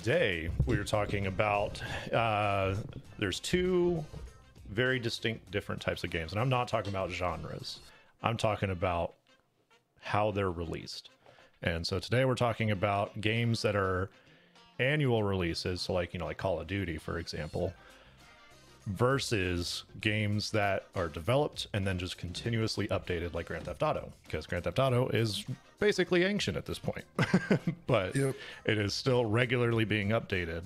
today we were talking about there's two very distinct different types of games, and I'm not talking about genres. I'm talking about how they're released. And so today we're talking about games that are annual releases, so like Call of Duty, for example, versus games that are developed and then just continuously updated, like Grand Theft Auto, because Grand Theft Auto is basically ancient at this point. But Yep. It is still regularly being updated.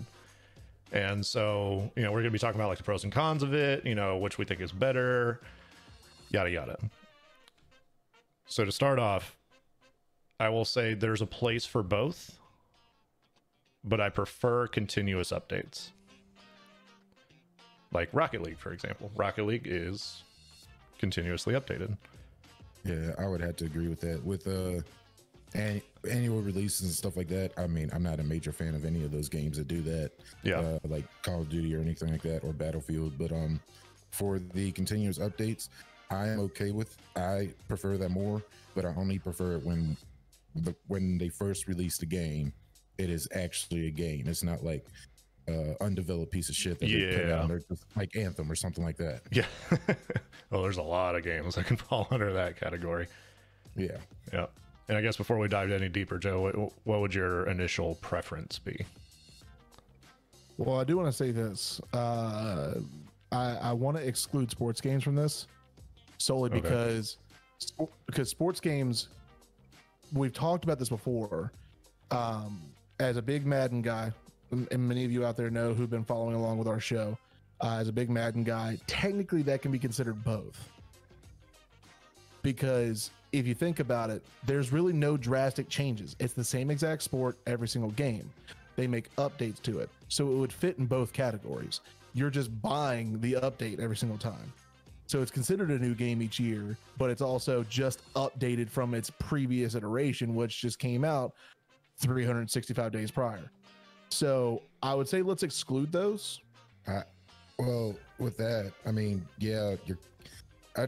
And so we're going to be talking about like the pros and cons of it, which we think is better, yada yada. So to start off, I will say there's a place for both, but I prefer continuous updates. Like Rocket League, for example. Rocket League is continuously updated. Yeah, I would have to agree with that. With annual releases and stuff like that, I mean, I'm not a major fan of any of those games that do that. Yeah. Like Call of Duty or anything like that, or Battlefield. But for the continuous updates, I am okay with. I prefer that more, but I only prefer it when they first release the game. It is actually a game. It's not like undeveloped piece of shit that they put out there, just like Anthem or something like that. Yeah. Well, there's a lot of games that can fall under that category. Yeah. Yeah. And I guess before we dive any deeper, Joe, what would your initial preference be? Well, I do want to say this. I want to exclude sports games from this solely because sports games, we've talked about this before. As a big Madden guy, and many of you out there know who've been following along with our show, as a big Madden guy, technically that can be considered both. Because if you think about it, there's really no drastic changes. It's the same exact sport every single game. They make updates to it. So it would fit in both categories. You're just buying the update every single time. So it's considered a new game each year, but it's also just updated from its previous iteration, which just came out 365 days prior. So I would say let's exclude those. Well, with that, I mean, yeah, I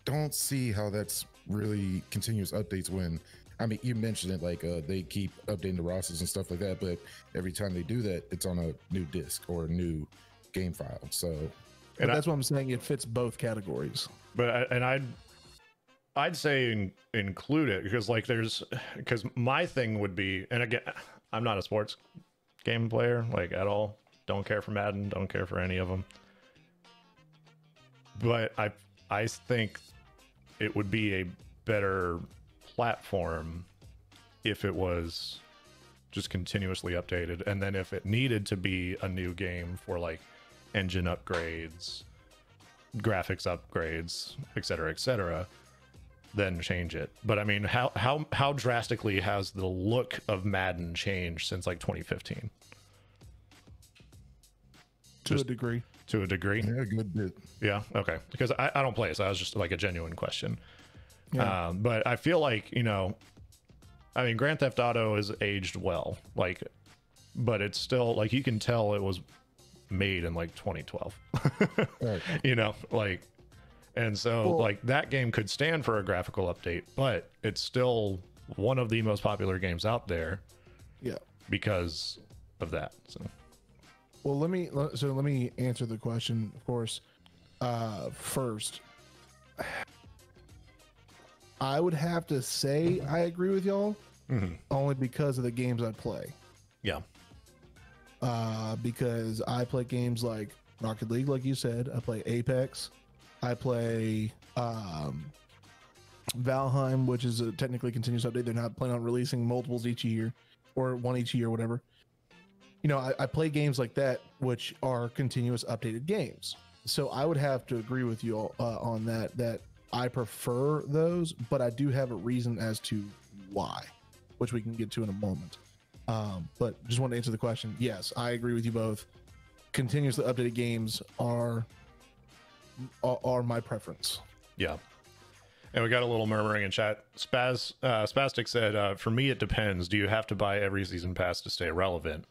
don't see how that's really continuous updates when, I mean, you mentioned it, like they keep updating the rosters and stuff like that, but every time they do that, it's on a new disc or a new game file. So, and that's what I'm saying. It fits both categories. But I'd say include it because my thing would be, and again, I'm not a sports game player like at all. Don't care for Madden. Don't care for any of them. But I think it would be a better platform if it was just continuously updated, and then if it needed to be a new game for like engine upgrades, graphics upgrades, etc., then change it. But I mean, how drastically has the look of Madden changed since like 2015? To a degree. To a degree? Yeah, a good bit. Yeah, okay. Because I don't play it, so that was just like a genuine question. Yeah. But I feel like, I mean, Grand Theft Auto is aged well, like, but it's still, like, you can tell it was made in like 2012. Right. And so, like, that game could stand for a graphical update, but it's still one of the most popular games out there. Yeah. Because of that. So. Well, let me answer the question, of course. First, I would have to say I agree with y'all, only because of the games I play. Yeah. Because I play games like Rocket League, like you said. I play Apex. I play Valheim, which is a technically continuous update. They're not planning on releasing multiples each year, or one each year, whatever. I play games like that, which are continuous updated games. So I would have to agree with you all, on that I prefer those, but I do have a reason as to why, which we can get to in a moment. But just want to answer the question. Yes, I agree with you both. Continuously updated games are my preference. Yeah. And we got a little murmuring in chat. Spastic said, for me, it depends. Do you have to buy every season pass to stay relevant?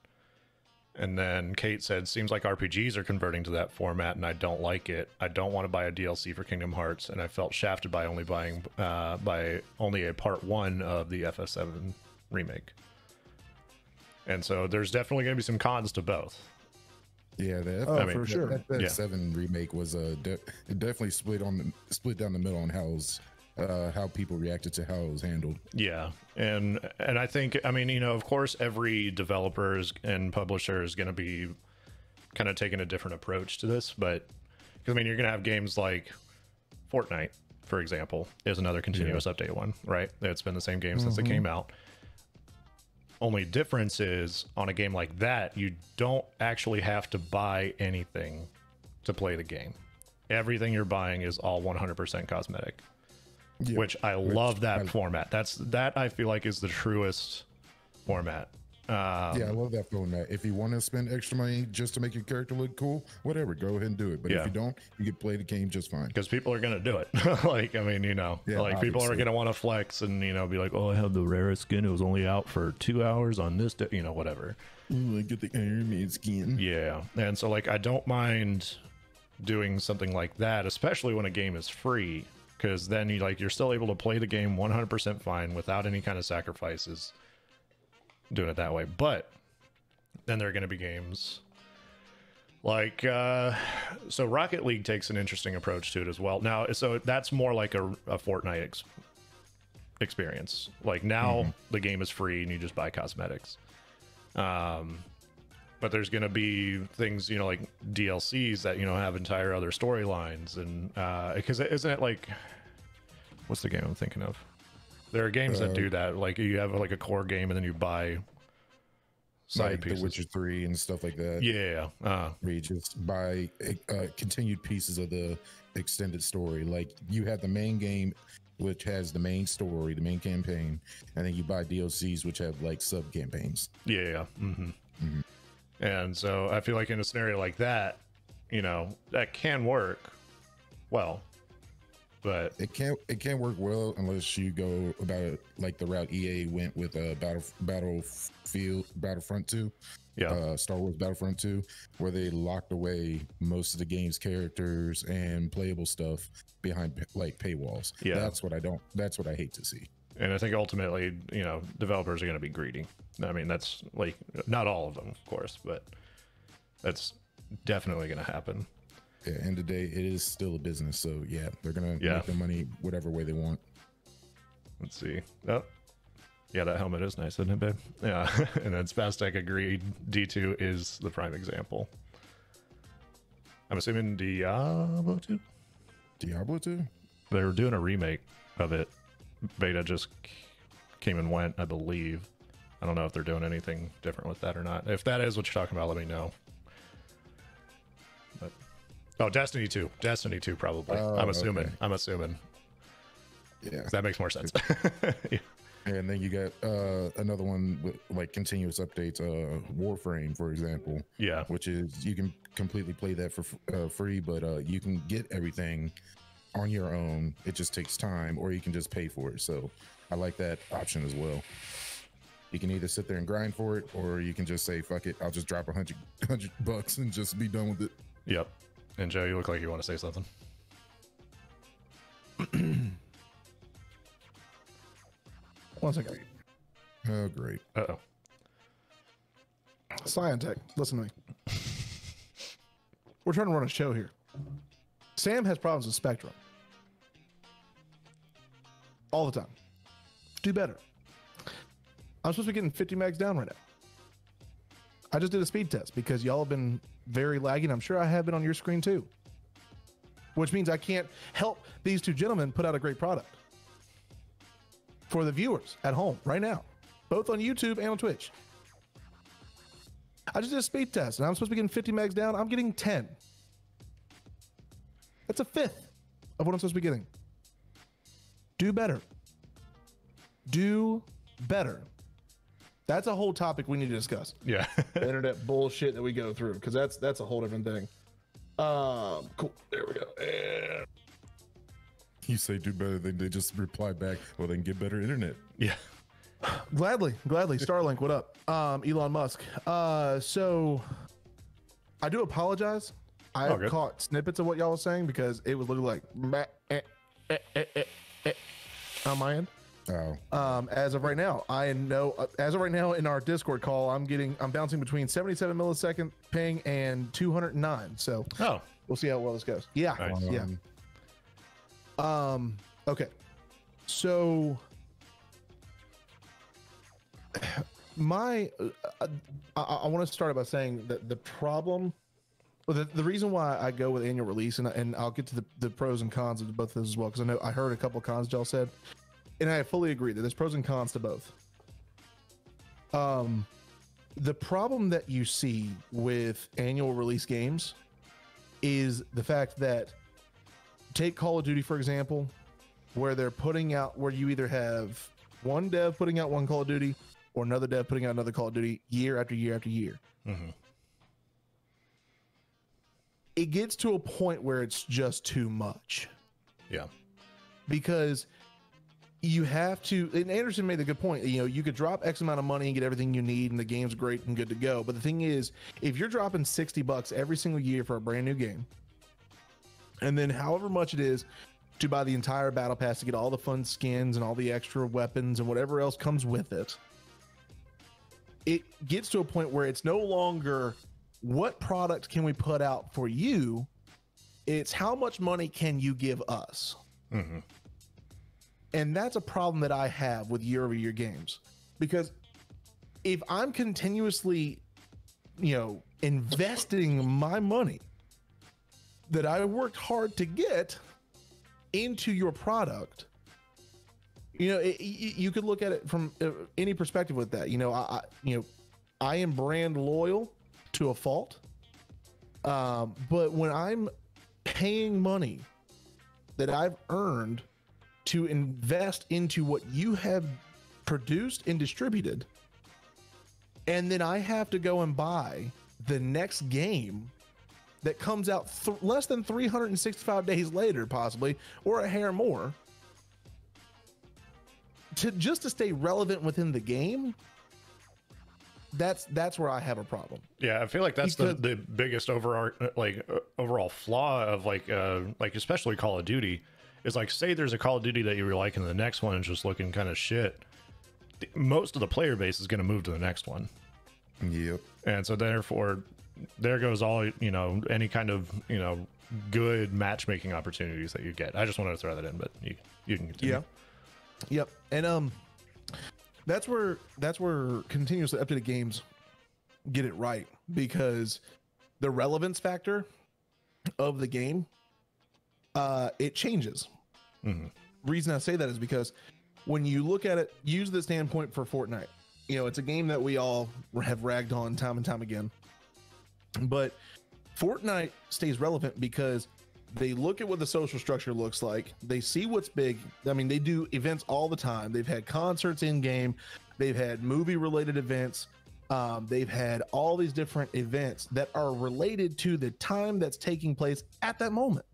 And then Kate said, seems like RPGs are converting to that format, and I don't like it. I don't want to buy a DLC for Kingdom Hearts, and I felt shafted by only buying by only a part 1 of the FF7 remake. And so there's definitely going to be some cons to both. Yeah, that, Oh, I mean, for sure. That Yeah. 7 remake was it definitely split down the middle on how people reacted to how it was handled. Yeah, and I think, I mean, you know, of course, every developer and publisher is going to be kind of taking a different approach to this, but because I mean, you're going to have games like Fortnite, for example, is another continuous update one, right? It's been the same game since it came out. Only difference is on a game like that, you don't actually have to buy anything to play the game. Everything you're buying is all 100% cosmetic. Yeah. Which I love that format. That I feel like is the truest format. Yeah, I love that format. If you want to spend extra money just to make your character look cool, whatever, go ahead and do it. But Yeah. if you don't, you can play the game just fine. Because people are gonna do it. Like, I mean, you know, Yeah, like people are obviously. gonna want to flex and, you know, be like, oh, I have the rarest skin. It was only out for 2 hours on this day, you know, whatever. Ooh, I get the Iron Man skin. Yeah, and so like I don't mind doing something like that, especially when a game is free, because then you're still able to play the game 100% fine without any kind of sacrifices. Doing it that way, but then there are going to be games like so Rocket League takes an interesting approach to it as well. Now, so that's more like a Fortnite experience. Like now the game is free and you just buy cosmetics. But there's going to be things, you know, like DLCs that, you know, have entire other storylines. And because isn't it like, what's the game I'm thinking of? There are games that do that. Like you have like a core game and then you buy side Like pieces. The Witcher 3 and stuff like that. Yeah. Where you just buy continued pieces of the extended story. Like you have the main game, which has the main story, the main campaign, and then you buy DLCs, which have like sub campaigns. Yeah. And so I feel like in a scenario like that, you know, that can work well, but It can't work well unless you go about it like the route EA went with Battlefront 2. yeah. Star Wars Battlefront 2, where they locked away most of the game's characters and playable stuff behind like paywalls. Yeah. That's what I hate to see. And I think ultimately, you know, developers are going to be greedy. I mean, that's like not all of them, of course, but that's definitely going to happen. Yeah, end of the day, it is still a business. So yeah, they're gonna Yeah. make their money whatever way they want. Let's see. Oh, yeah, that helmet is nice, isn't it, babe? Yeah. And then Spastic agreed. D2 is the prime example. I'm assuming Diablo 2? Diablo 2? They were doing a remake of it. Beta just came and went, I believe. I don't know if they're doing anything different with that or not. If that is what you're talking about, let me know. But oh, Destiny 2. Destiny 2 probably. Oh, I'm assuming. okay. I'm assuming. Yeah. That makes more sense. Yeah. And then you got another one with like continuous updates, Warframe, for example. Yeah. Which is you can completely play that for free, but you can get everything on your own. It just takes time, or you can just pay for it. So I like that option as well. You can either sit there and grind for it, or you can just say, fuck it, I'll just drop $100 and just be done with it. Yep. And Joe, you look like you want to say something. One second. Oh, great. Uh-oh. Scientech, listen to me. We're trying to run a show here. Sam has problems with Spectrum. All the time. Do better. I'm supposed to be getting 50 megs down right now. I just did a speed test because y'all have been very laggy. I'm sure I have been on your screen too. Which means I can't help these two gentlemen put out a great product for the viewers at home right now, both on YouTube and on Twitch. I just did a speed test and I'm supposed to be getting 50 megs down. I'm getting 10. That's a fifth of what I'm supposed to be getting. Do better. Do better. That's a whole topic we need to discuss. Yeah. The internet bullshit that we go through, because that's a whole different thing. Cool. There we go. And You say do better, then they just reply back, well, then get better internet. Yeah. Gladly. Starlink, what up? Elon Musk. So I do apologize. I Oh, good. caught snippets of what y'all was saying because it was literally like on my end. Oh, As of right now, I know as of right now in our Discord call, I'm bouncing between 77 millisecond ping and 209. So Oh, we'll see how well this goes. Yeah, Nice. yeah. Okay. So my I want to start by saying that the problem, well, the reason why I go with annual release, and I'll get to the pros and cons of both of those as well, because I know I heard a couple of cons y'all said, and I fully agree that there's pros and cons to both. The problem that you see with annual release games is the fact that, take Call of Duty for example, where you either have one dev putting out one Call of Duty or another dev putting out another Call of Duty year after year after year. Mm-hmm. It gets to a point where it's just too much, Yeah. because you have to, and Anderson made a good point, you could drop X amount of money and get everything you need and the game's great and good to go. But the thing is, if you're dropping $60 every single year for a brand new game, and then however much it is to buy the entire battle pass to get all the fun skins and all the extra weapons and whatever else comes with it, it gets to a point where it's no longer what product can we put out for you, it's how much money can you give us. Mm-hmm. And that's a problem that I have with year-over-year games, because if I'm continuously, investing my money that I worked hard to get into your product, you could look at it from any perspective with that. I am brand loyal to a fault, but when I'm paying money that I've earned to invest into what you have produced and distributed, and then I have to go and buy the next game that comes out less than 365 days later, possibly, or a hair more, just to stay relevant within the game, that's where I have a problem. Yeah, I feel like that's the biggest overall flaw of like especially Call of Duty is, like, say there's a Call of Duty that you were liking, and the next one is just looking kind of shit. Most of the player base is going to move to the next one. Yep. And so therefore, there goes all, any kind of, good matchmaking opportunities that you get. I just wanted to throw that in, but you can continue. Yeah. Yep. And that's where continuously updated games get it right, because the relevance factor of the game, it changes. Mm-hmm. Reason I say that is because when you look at it, use the standpoint for Fortnite. It's a game that we all have ragged on time and time again, but Fortnite stays relevant because they look at what the social structure looks like. They see what's big. I mean, they do events all the time. They've had concerts in game. They've had movie related events. They've had all these different events that are related to the time that's taking place at that moment.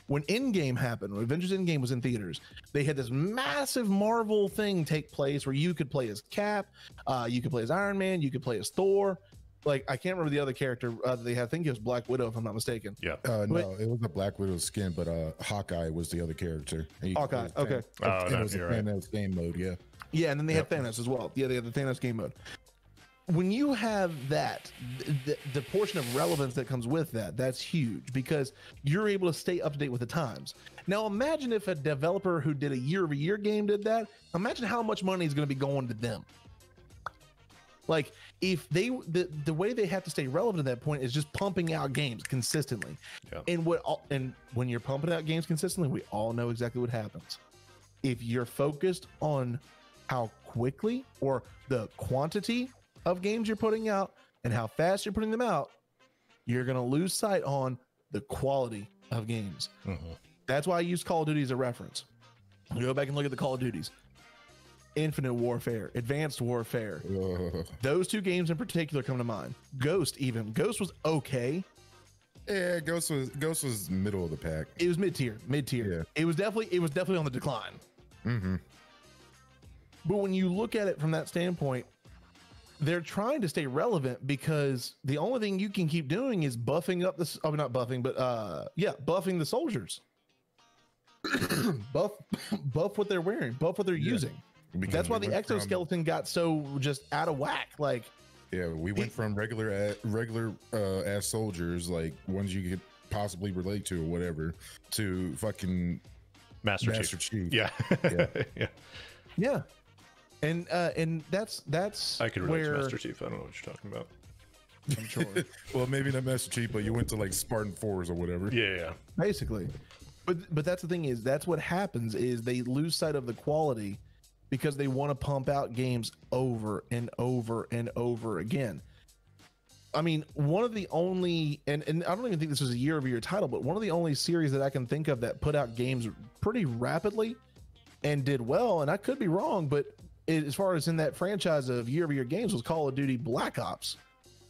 When Endgame happened, when Avengers Endgame was in theaters, they had this massive Marvel thing take place where you could play as Cap, you could play as Iron Man, you could play as Thor. Like, I can't remember the other character that they had. I think it was Black Widow, if I'm not mistaken. Yeah. No, it was a Black Widow skin, but Hawkeye was the other character. Hawkeye, okay. And it was a Thanos game mode, yeah. Yeah, and then they had Thanos as well. Yeah, they had the Thanos game mode. When you have that, the portion of relevance that comes with that, that's huge, because you're able to stay up to date with the times. Now, imagine if a developer who did a year-over-year game did that. Imagine how much money is going to be going to them. Like, if they, the way they have to stay relevant at that point is just pumping out games consistently. Yeah. And when you're pumping out games consistently, we all know exactly what happens. If you're focused on how quickly or the quantity of games you're putting out and how fast you're putting them out, you're going to lose sight on the quality of games. Mm-hmm. That's why I use Call of Duty as a reference. You go back and look at the Call of Duties. Infinite Warfare, Advanced Warfare. Those two games in particular come to mind. Ghost was okay. Yeah, Ghost was middle of the pack. It was mid-tier. Yeah. It was definitely on the decline. Mm-hmm. But when you look at it from that standpoint, they're trying to stay relevant, because the only thing you can keep doing is buffing up buffing the soldiers. buff what they're wearing, buff what they're using. Because That's why we the went from- exoskeleton got so just out of whack. Like, Yeah, we went from regular ass soldiers, like ones you could possibly relate to or whatever, to fucking Master Master Chief. Chief. Yeah. Yeah. Yeah. yeah, and that's I could relate to where Master Chief. I don't know what you're talking about. I'm sure. Well, maybe not Master Chief, but you went to like Spartan 4s or whatever. Yeah, yeah. Basically, but that's the thing, is that's what happens, is they lose sight of the quality because they want to pump out games over and over and over again. I mean, one of the only, and I don't even think this was a year-over-year title, but one of the only series that I can think of that put out games pretty rapidly and did well, and I could be wrong, but as far as in that franchise of year-over-year games, was Call of Duty Black Ops.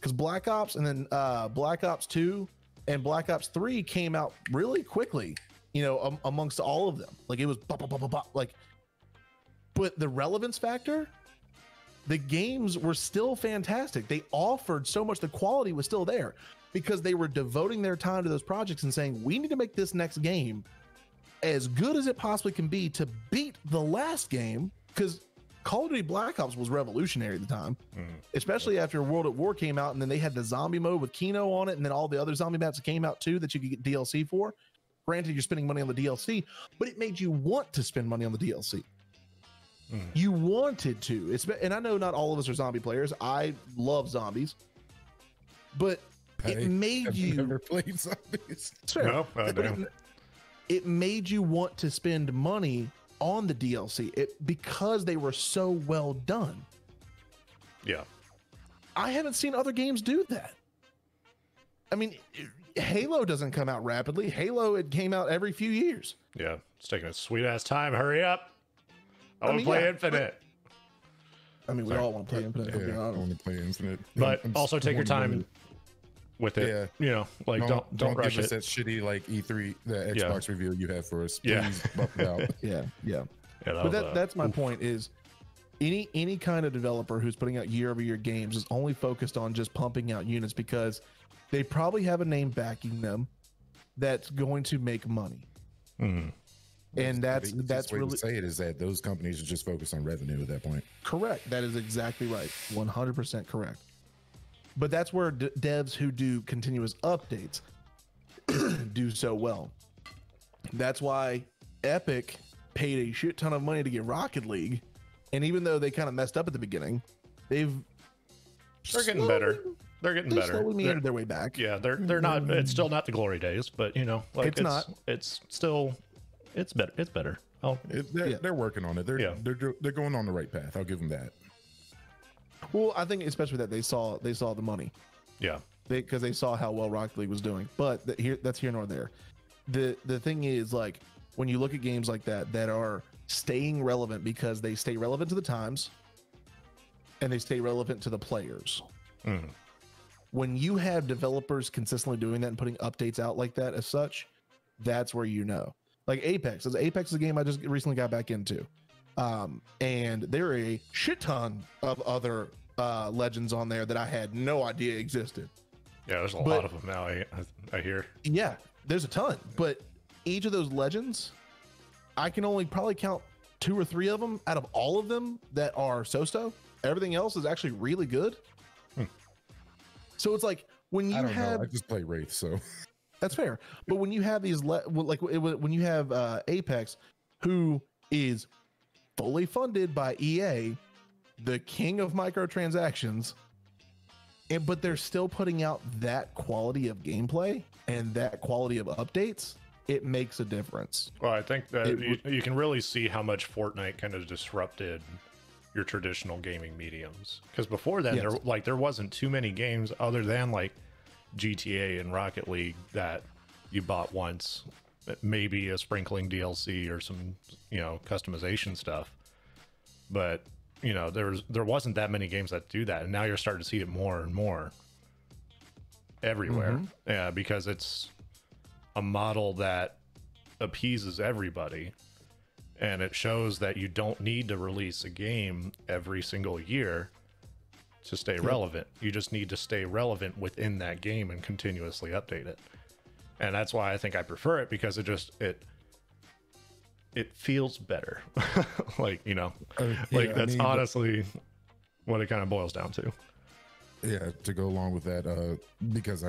Because Black Ops and then Black Ops 2 and Black Ops 3 came out really quickly, you know, amongst all of them. Like, it was like, but the relevance factor, the games were still fantastic. They offered so much, the quality was still there because they were devoting their time to those projects and saying, we need to make this next game as good as it possibly can be to beat the last game. Because Call of Duty Black Ops was revolutionary at the time, especially after World at War came out, and then they had the zombie mode with Kino on it, and then all the other zombie maps that came out too that you could get DLC for. Granted, you're spending money on the DLC, but it made you want to spend money on the DLC. You wanted to. And I know not all of us are zombie players. I love zombies, but it made I've you. never played zombies. Fair. No? Oh, But damn. it made you want to spend money on the DLC because they were so well done. Yeah. I haven't seen other games do that. I mean, Halo doesn't come out rapidly. Halo, it came out every few years. Yeah. It's taking a sweet ass time. Hurry up. I want mean, to play yeah, Infinite. I mean, we all want to play Infinite. Yeah, I want to play Infinite. But I'm also take your torn time with it. Yeah. You know, like don't rush give us it. that shitty like E3, the Yeah. Xbox review you have for us. Yeah. Please buff it out. Yeah, yeah. Yeah, But that's my point, is any kind of developer who's putting out year-over-year games is only focused on just pumping out units because they probably have a name backing them that's going to make money. And The easiest that's way really to say it is that those companies are just focused on revenue at that point. correct. That is exactly right. 100% correct. But that's where devs who do continuous updates do so well. That's why Epic paid a shit ton of money to get Rocket League, and even though they kind of messed up at the beginning, they're getting better. They're getting better. Slowly They're- meandered their way back. Yeah, they're not. It's still not the glory days, but you know, like It's not. It's still. It's better. It's better. Oh, They're working on it. They're going on the right path. I'll give them that. Well, I think especially that they saw the money, yeah. because they saw how well Rocket League was doing. But that's here nor there. The thing is, like, when you look at games like that are staying relevant because they stay relevant to the times and they stay relevant to the players. When you have developers consistently doing that and putting updates out like that as such, that's where you know. Like Apex is a game I just recently got back into. And there are a shit ton of other legends on there that I had no idea existed. Yeah, there's a lot of them now. I hear. Yeah, there's a ton, but each of those legends, I can only probably count 2 or 3 of them out of all of them that are so-so. Everything else is actually really good. So it's like when you I don't have know. I just play Wraith, so that's fair. But when you have these when you have Apex, who is fully funded by EA, the king of microtransactions, but they're still putting out that quality of gameplay and that quality of updates, it makes a difference. Well, I think that you can really see how much Fortnite kind of disrupted your traditional gaming mediums. Because before then, Yes. there wasn't too many games other than like GTA and Rocket League that you bought once, maybe a sprinkling DLC or some, you know, customization stuff. But you know, there wasn't that many games that do that, and now you're starting to see it more and more everywhere. Yeah, because it's a model that appeases everybody, and it shows that you don't need to release a game every single year to stay relevant. You just need to stay relevant within that game and continuously update it. And that's why I think I prefer it, because it it feels better. Like, you know, Yeah, I that's mean, honestly what it kind of boils down to. yeah, to go along with that, because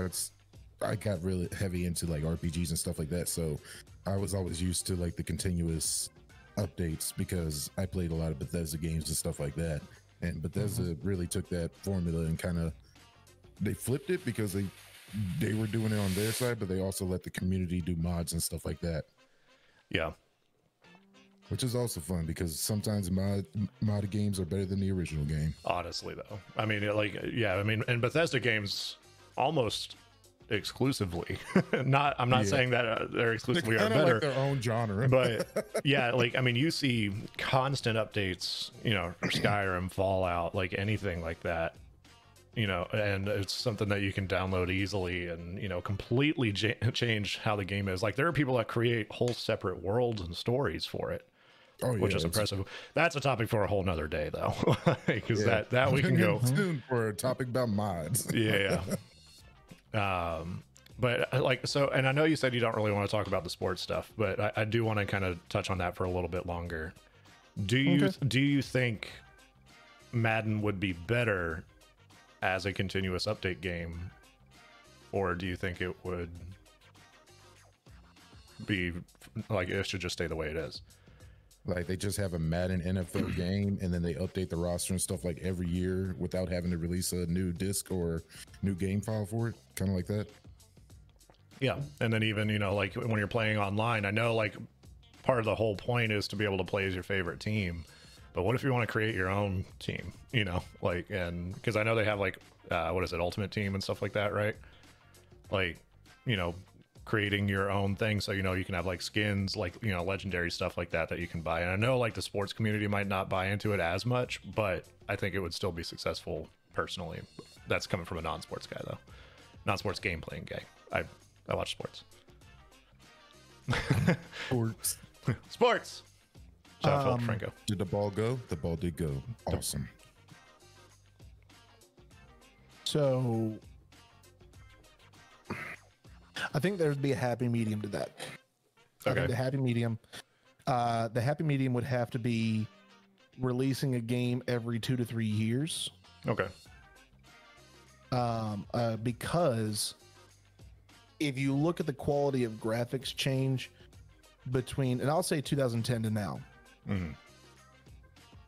I got really heavy into like RPGs and stuff like that, so I was always used to like the continuous updates because I played a lot of Bethesda games and stuff like that. And Bethesda really took that formula and kind of they flipped it because they were doing it on their side, but they also let the community do mods and stuff like that, Yeah. which is also fun because sometimes mod games are better than the original game. Honestly, though, I mean, and Bethesda games almost exclusively. I'm not saying that they're exclusively are Kind of better, like their own genre, but yeah, like I mean, you see constant updates, you know, for Skyrim, Fallout, like anything like that, you know, and it's something that you can download easily and, you know, completely change how the game is. Like there are people that create whole separate worlds and stories for it. oh, Which yeah, is it's- impressive. That's a topic for a whole nother day, though, because yeah. that we can go. soon for a topic about mods. Yeah. But like so, and I know you said you don't really want to talk about the sports stuff, but I do want to kind of touch on that for a little bit longer. Do you think Madden would be better as a continuous update game, or do you think it would be like it should just stay the way it is? Like they just have a Madden NFL game and then they update the roster and stuff like every year without having to release a new disc or new game file for it, kind of like that. Yeah, and then even, you know, like when you're playing online, I know like part of the whole point is to be able to play as your favorite team, but what if you want to create your own team, you know, like, and because I know they have like what is it, Ultimate Team and stuff like that, right? Like, you know, creating your own thing, so, you know, you can have like skins, like, you know, legendary stuff like that you can buy. And I know like the sports community might not buy into it as much, but I think it would still be successful personally. That's coming from a non-sports guy though, non-sports game playing guy. I watch sports. Sports. Shout out Philip Franco. Did the ball go? The ball did go. Awesome. So I think there'd be a happy medium to that. I think Okay. the happy medium would have to be releasing a game every 2 to 3 years. Okay. Because if you look at the quality of graphics change between, and I'll say 2010 to now,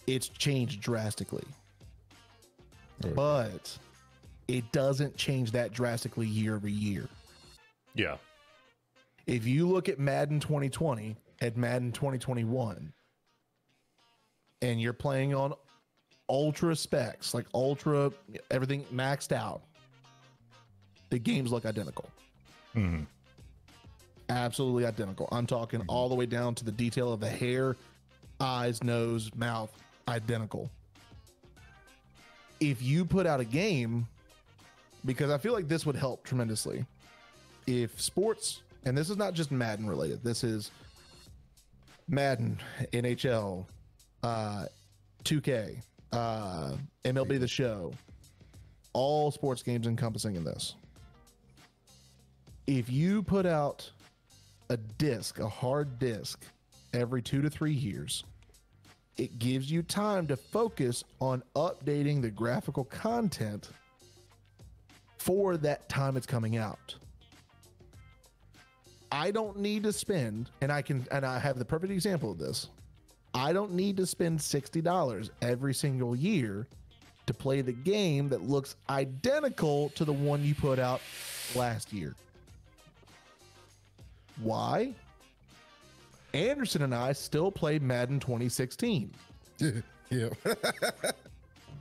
it's changed drastically. Right. But it doesn't change that drastically year over year. Yeah. If you look at Madden 2020 and Madden 2021, and you're playing on ultra specs, like ultra, everything maxed out, the games look identical. Absolutely identical. I'm talking all the way down to the detail of the hair, eyes, nose, mouth, identical. If you put out a game, because I feel like this would help tremendously, if sports, and this is not just Madden related, this is Madden, NHL, 2K, MLB The Show, all sports games encompassing in this. If you put out a disc, a hard disc, every 2 to 3 years, it gives you time to focus on updating the graphical content for that time it's coming out. I don't need to spend, and I have the perfect example of this. I don't need to spend $60 every single year to play the game that looks identical to the one you put out last year. Why? Anderson and I still play Madden 2016. Yeah.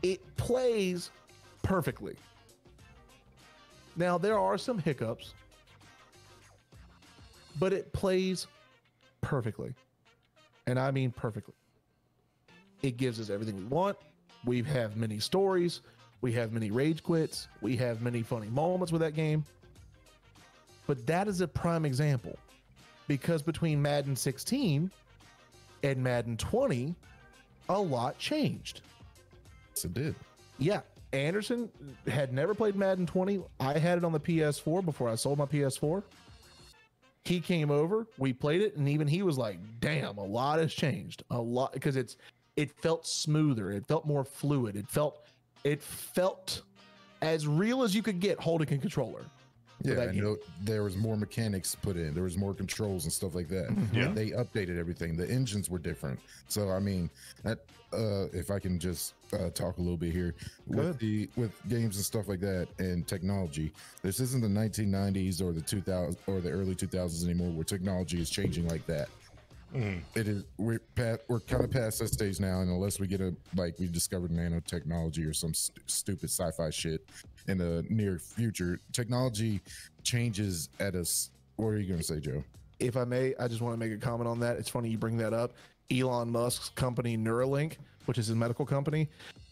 It plays perfectly. Now, there are some hiccups, but it plays perfectly. And I mean perfectly. It gives us everything we want. We have many stories. We have many rage quits. We have many funny moments with that game. But that is a prime example, because between Madden 16 and Madden 20, a lot changed. Yes, it did. Yeah, Anderson had never played Madden 20. I had it on the PS4 before I sold my PS4. he came over, we played it, and even he was like, damn, a lot has changed. A lot, because it felt smoother, it felt more fluid, it felt as real as you could get holding a controller. Yeah, I know there was more mechanics put in. There was more controls and stuff like that. Yeah. They updated everything. The engines were different. So I mean, that if I can just talk a little bit here with games and stuff like that and technology. This isn't the 1990s or the 2000s or the early 2000s anymore, where technology is changing like that. It is. We're kind of past that stage now, and unless we get we discovered nanotechnology or some stupid sci-fi shit in the near future, technology changes at us. What are you going to say, Joe? If I may, I just want to make a comment on that. It's funny you bring that up. Elon Musk's company Neuralink, which is his medical company,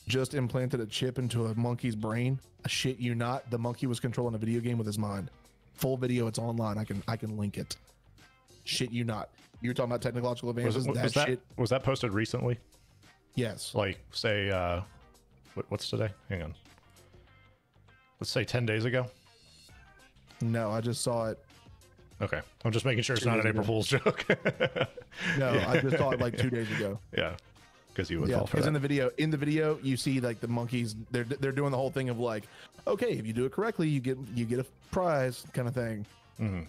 just implanted a chip into a monkey's brain. I shit you not, the monkey was controlling a video game with his mind. Full video, it's online. I can link it. Shit you not. You're talking about technological advances. Was that posted recently? Yes. Like, say, what's today? Hang on. Let's say 10 days ago. No, I just saw it. Okay, I'm just making sure it's not an April Fool's joke. No, Yeah. I just saw it like 2 days ago. Yeah, because you would Yeah, fall for because that. in the video, you see like the monkeys. They're doing the whole thing of like, okay, if you do it correctly, you get a prize kind of thing.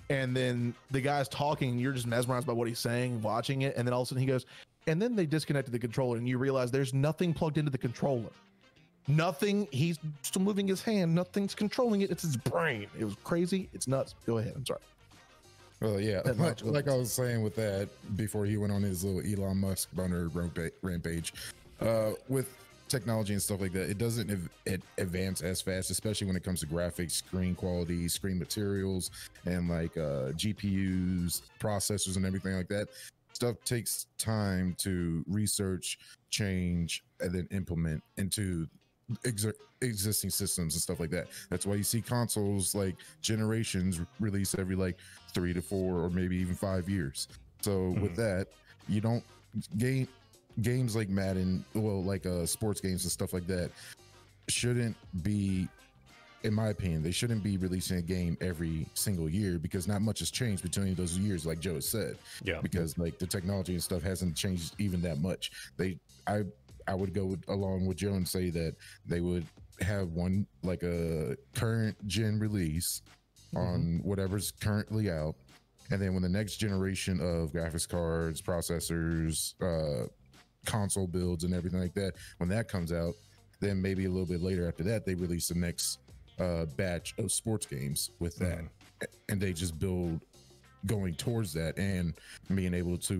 And then the guy's talking, and you're just mesmerized by what he's saying, watching it, and then all of a sudden he goes, and then they disconnected the controller, and you realize there's nothing plugged into the controller. Nothing. He's still moving his hand. Nothing's controlling it. It's his brain. It was crazy. It's nuts. Go ahead. I'm sorry. Well, yeah, like I was saying with that before he went on his little Elon Musk boner rampage, with technology and stuff like that, it doesn't advance as fast, especially when it comes to graphics, screen quality, screen materials, and like GPUs, processors, and everything like that. Stuff takes time to research, change, and then implement into existing systems and stuff like that. That's why you see consoles like generations release every like 3 to 4 or maybe even 5 years. So with that, you don't games like Madden, like sports games and stuff like that shouldn't be, in my opinion, they shouldn't be releasing a game every single year, because not much has changed between those years, like Joe said. Yeah, because like the technology and stuff hasn't changed even that much. I would go along with Joe and say that they would have one, like a current gen release on whatever's currently out, and then when the next generation of graphics cards, processors, console builds, and everything like that, when that comes out, then maybe a little bit later after that, they release the next batch of sports games with that, and they just build going towards that and being able to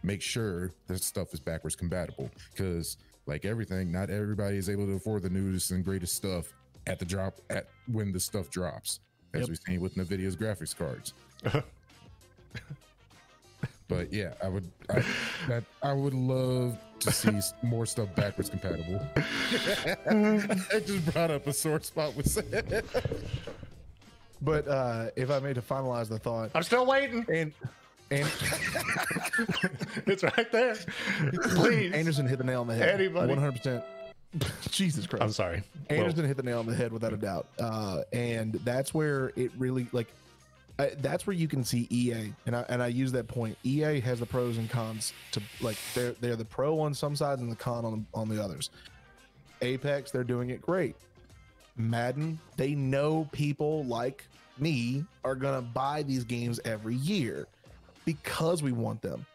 make sure that stuff is backwards compatible, because like everything, not everybody is able to afford the newest and greatest stuff when the stuff drops, as we've seen with NVIDIA's graphics cards. But yeah, I would love to see more stuff backwards compatible. I just brought up a sore spot with that. But if I may to finalize the thought, I'm still waiting. and It's right there. Please, Anderson hit the nail on the head. Anybody. 100%. Jesus Christ. I'm sorry. Anderson hit the nail on the head without a doubt. And that's where it really, like, that's where you can see EA. And I use that point. EA has the pros and cons to, like, they're the pro on some sides and the con on the others. Apex, they're doing it great. Madden, they know people like me are gonna buy these games every year because we want them.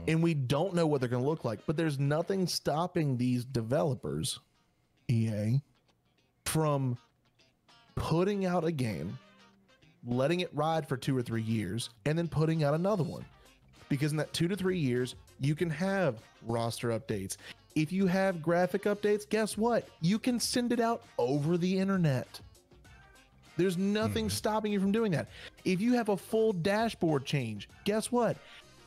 And we don't know what they're gonna look like, but there's nothing stopping these developers, EA, from putting out a game, letting it ride for 2 or 3 years, and then putting out another one. Because in that 2 to 3 years, you can have roster updates. If you have graphic updates, guess what? You can send it out over the internet. There's nothing stopping you from doing that. If you have a full dashboard change, guess what?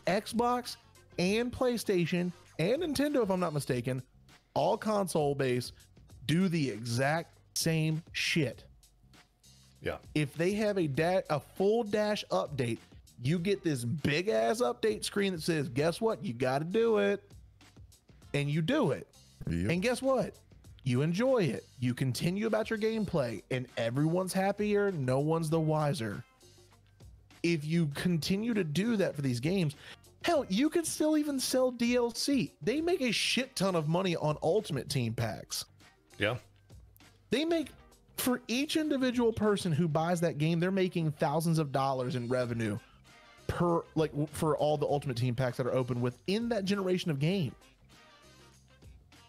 Xbox and PlayStation and Nintendo, if I'm not mistaken, all console base, do the exact same shit. Yeah. If they have a full dash update, you get this big ass update screen that says, guess what? You got to do it. And you do it. Yep. And guess what? You enjoy it. You continue about your gameplay, and everyone's happier. No one's the wiser. if you continue to do that for these games, hell, you could still even sell DLC. They make a shit ton of money on Ultimate Team packs. Yeah. They make, for each individual person who buys that game, they're making thousands of dollars in revenue per, like, for all the Ultimate Team packs that are open within that generation of game.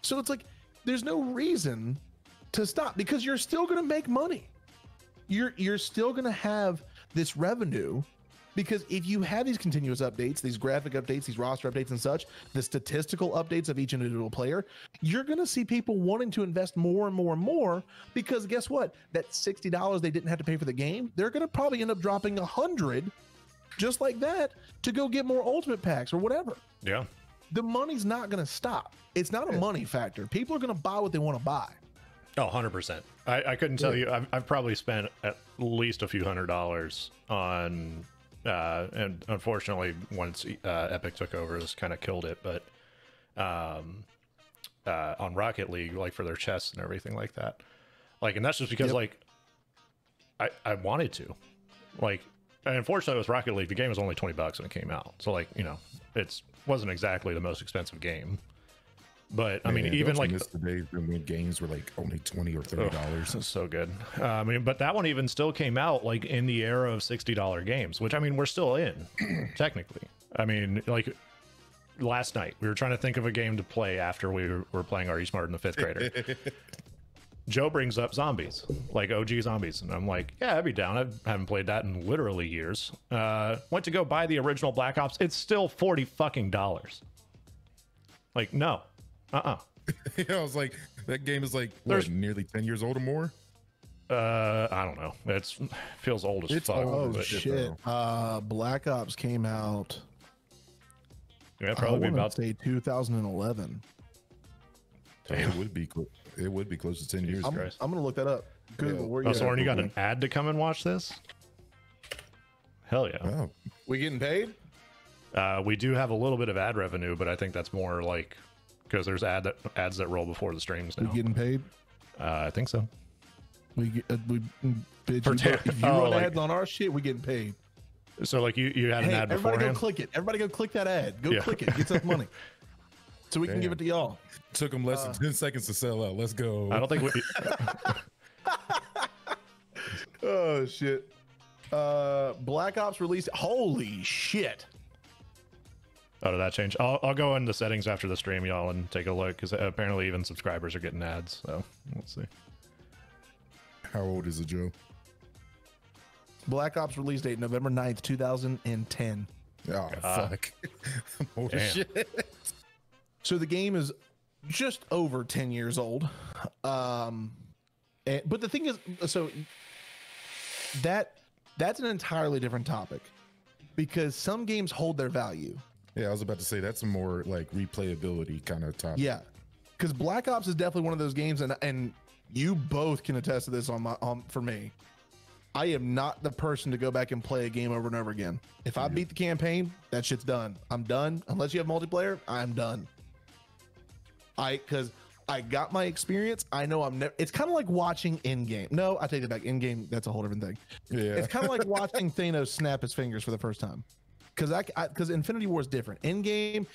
So it's like, there's no reason to stop, because you're still going to make money. You're still going to have this revenue, because if you have these continuous updates, these graphic updates, these roster updates and such, the statistical updates of each individual player, you're going to see people wanting to invest more and more and more, because guess what? That $60 they didn't have to pay for the game, they're going to probably end up dropping $100 just like that to go get more ultimate packs or whatever. Yeah. The money's not going to stop. It's not a money factor. People are going to buy what they want to buy. Oh, 100%. I couldn't tell you. I've probably spent at least a few $100s on, and unfortunately, once Epic took over, this kind of killed it. But on Rocket League, like for their chests and everything like that, like, and that's just because like I wanted to, like, and unfortunately with Rocket League, the game was only $20 when it came out. So like, you know, it wasn't exactly the most expensive game. But I mean, even like the days when games were like only $20 or $30. Oh, so good. I mean, but that one even still came out like in the era of $60 games, which I mean, we're still in technically. I mean, like last night we were trying to think of a game to play after we were playing RE Smart in the 5th grader. Joe brings up zombies, like OG zombies, and I'm like, yeah, I'd be down. I haven't played that in literally years. Went to go buy the original Black Ops. It's still $40 fucking. Like, no. Yeah, I was like, that game is like what, nearly 10 years old or more. I don't know. It's feels old as fuck. Oh shit! Black Ops came out. Yeah, probably about say 2011. It would be. It would be close to 10 years. I'm gonna look that up. Google. Where you? Oh, Soren, you got an ad to come and watch this? Hell yeah! Wow. We getting paid? We do have a little bit of ad revenue, but I think that's more like because there's ads that roll before the streams now. We getting paid? I think so. Bitch, if you run ads on our shit, we getting paid. So like you had an ad beforehand. Everybody go click it. Everybody go click that ad. Go click it. Get us money. So we can give it to y'all. Took them less than 10 seconds to sell out. Let's go. I don't think we. Oh shit. Black Ops released. Holy shit. Oh, did that change? I'll go into settings after the stream, y'all, and take a look, because apparently even subscribers are getting ads. So let's see. How old is it, Joe? Black Ops release date November 9th, 2010. Oh, fuck. I'm old as shit. So the game is just over 10 years old. But the thing is, so that's an entirely different topic, because some games hold their value. Yeah, I was about to say that's a more like replayability kind of topic. Yeah, because Black Ops is definitely one of those games, and you both can attest to this for me. I am not the person to go back and play a game over and over again. If I beat the campaign, that shit's done. I'm done. Unless you have multiplayer, I'm done. Because I got my experience. I know I'm never. It's kind of like watching in-game. No, I take it back. In-game, that's a whole different thing. Yeah, it's kind of like watching Thanos snap his fingers for the first time. Because Infinity War is different. In-game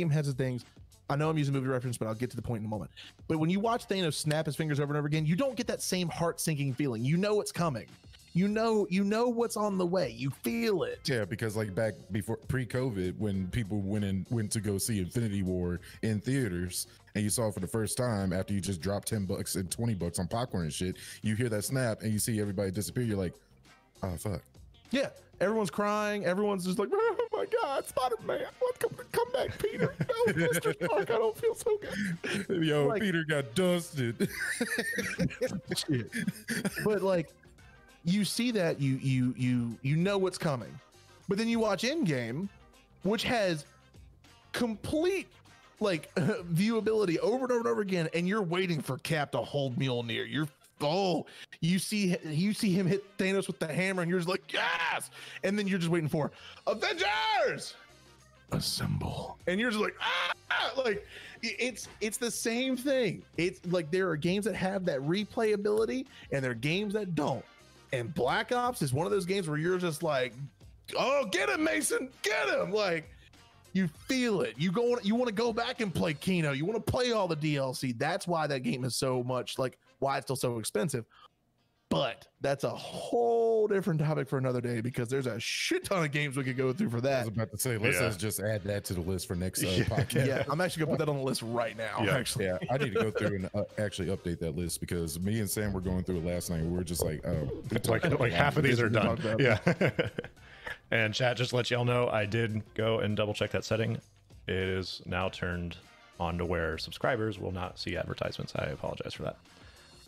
has its things. I know I'm using movie reference, but I'll get to the point in a moment. But when you watch Thanos snap his fingers over and over again, you don't get that same heart-sinking feeling. You know it's coming. You know what's on the way. You feel it. Yeah, because like back before pre-COVID, when people went to go see Infinity War in theaters, and you saw it for the first time after you just dropped $10 and $20 on popcorn and shit, you hear that snap and you see everybody disappear. You're like, oh fuck. Yeah, everyone's crying. Everyone's just like, oh my God, Spider-Man, what? Come back, Peter. No, Mr. Stark, I don't feel so good. Yo, like, Peter got dusted. Shit. But like, you see that, you know what's coming, but then you watch Endgame, which has complete like viewability over and over and over again, and you're waiting for Cap to hold Mjolnir. You see him hit Thanos with the hammer, and you're just like, yes, and then you're just waiting for Avengers assemble, and you're just like, like it's the same thing. It's like there are games that have that replayability, and there are games that don't. And Black Ops is one of those games where you're just like, oh, get him, Mason, get him. Like, you feel it. You want to go back and play Kino. You want to play all the DLC. That's why that game is so much, like, why it's still so expensive. But that's a whole different topic for another day, because there's a shit ton of games we could go through for I that. was about to say, let's just add that to the list for next Yeah. podcast. Yeah, I'm actually gonna put that on the list right now. Yeah. Actually, Yeah, I need to go through and actually update that list, because me and Sam were going through it last night. We were just like, oh, It's like half of these are done. talked about. Yeah. And chat, just to let y'all know, I did go and double check that setting. It is now turned on to where subscribers will not see advertisements. I apologize for that.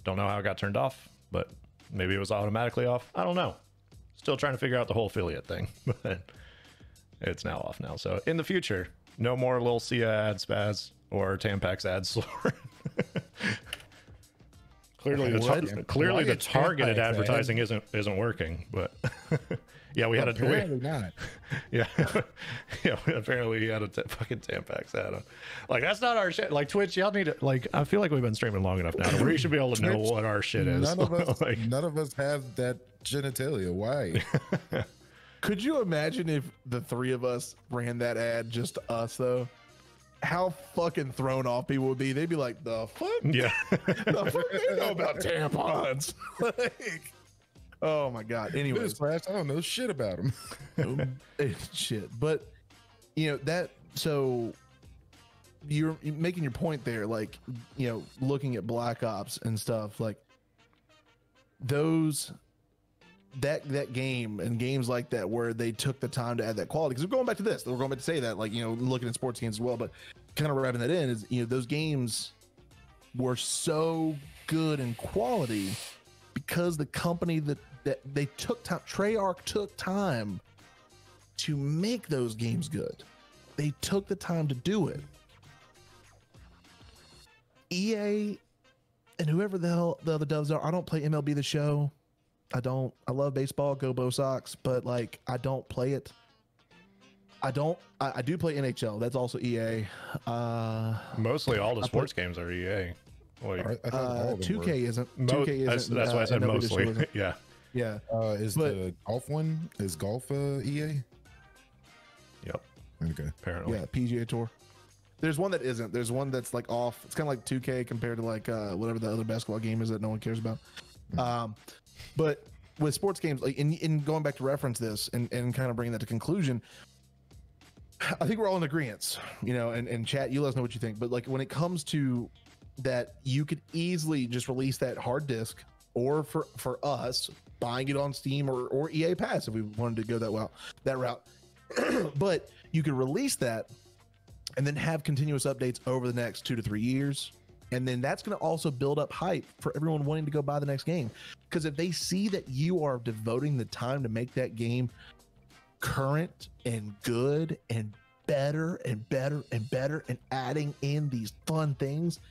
Don't know how it got turned off, but maybe it was automatically off. I don't know. Still trying to figure out the whole affiliate thing, but it's now off now. So in the future, no more little Sia ad spaz or Tampax ads. Clearly, the targeted advertising isn't working, but yeah, we had apparently not. yeah, apparently he had a fucking Tampax ad on. Like, that's not our shit. Like, Twitch, y'all need to, like, I feel like we've been streaming long enough now where you should be able to know Twitch, what our shit is. None of us have that genitalia. Why? could you imagine if the three of us ran that ad, just us though? How fucking thrown off people would be. They'd be like, the fuck? Yeah. The fuck they know about tampons? Like, oh my god. Anyways, Newsflash, I don't know shit about them. shit. But you know that. So you're making your point there. Like, you know, looking at Black Ops and stuff like those. That game and games like that where they took the time to add that quality, because we're going back to this, we're going back to say that, like, you know, looking at sports games as well, but kind of wrapping that in is, you know, those games were so good in quality because the company that they took time, Treyarch took time to make those games good. They took the time to do it. EA and whoever the hell the other devs are, I don't play MLB The Show. I love baseball, go Bo Sox, but like, I don't play it. I do play NHL. That's also EA. Mostly all the sports games are EA. Like, I thought all of them 2K were. isn't. 2K isn't. that's why I said MLB The Show mostly. isn't. Yeah. Yeah. The golf one? Is golf EA? Yep. Okay. Apparently. Yeah. PGA Tour. There's one that isn't. There's one that's like off. It's kind of like 2K compared to like whatever the other basketball game is that no one cares about. But with sports games, like in going back to reference this and kind of bringing that to conclusion, I think we're all in agreement, you know, and chat, you let us know what you think. But like, when it comes to that, you could easily just release that hard disk, or for us buying it on Steam or EA Pass if we wanted to go that route. But you could release that and then have continuous updates over the next 2 to 3 years. And then that's going to also build up hype for everyone wanting to go buy the next game. Because if they see that you are devoting the time to make that game current and good and better and better and better and adding in these fun things,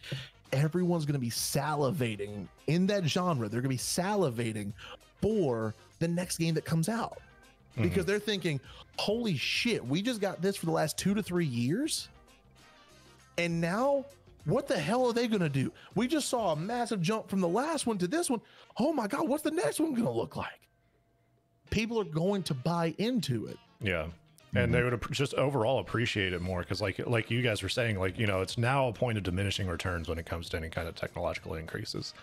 everyone's going to be salivating in that genre. They're going to be salivating for the next game that comes out. Because they're thinking, holy shit, we just got this for the last 2 to 3 years. And now, what the hell are they going to do? We just saw a massive jump from the last one to this one. Oh my God, what's the next one going to look like? People are going to buy into it. Yeah. And they would just overall appreciate it more, because like you guys were saying, like, you know, it's now a point of diminishing returns when it comes to any kind of technological increases.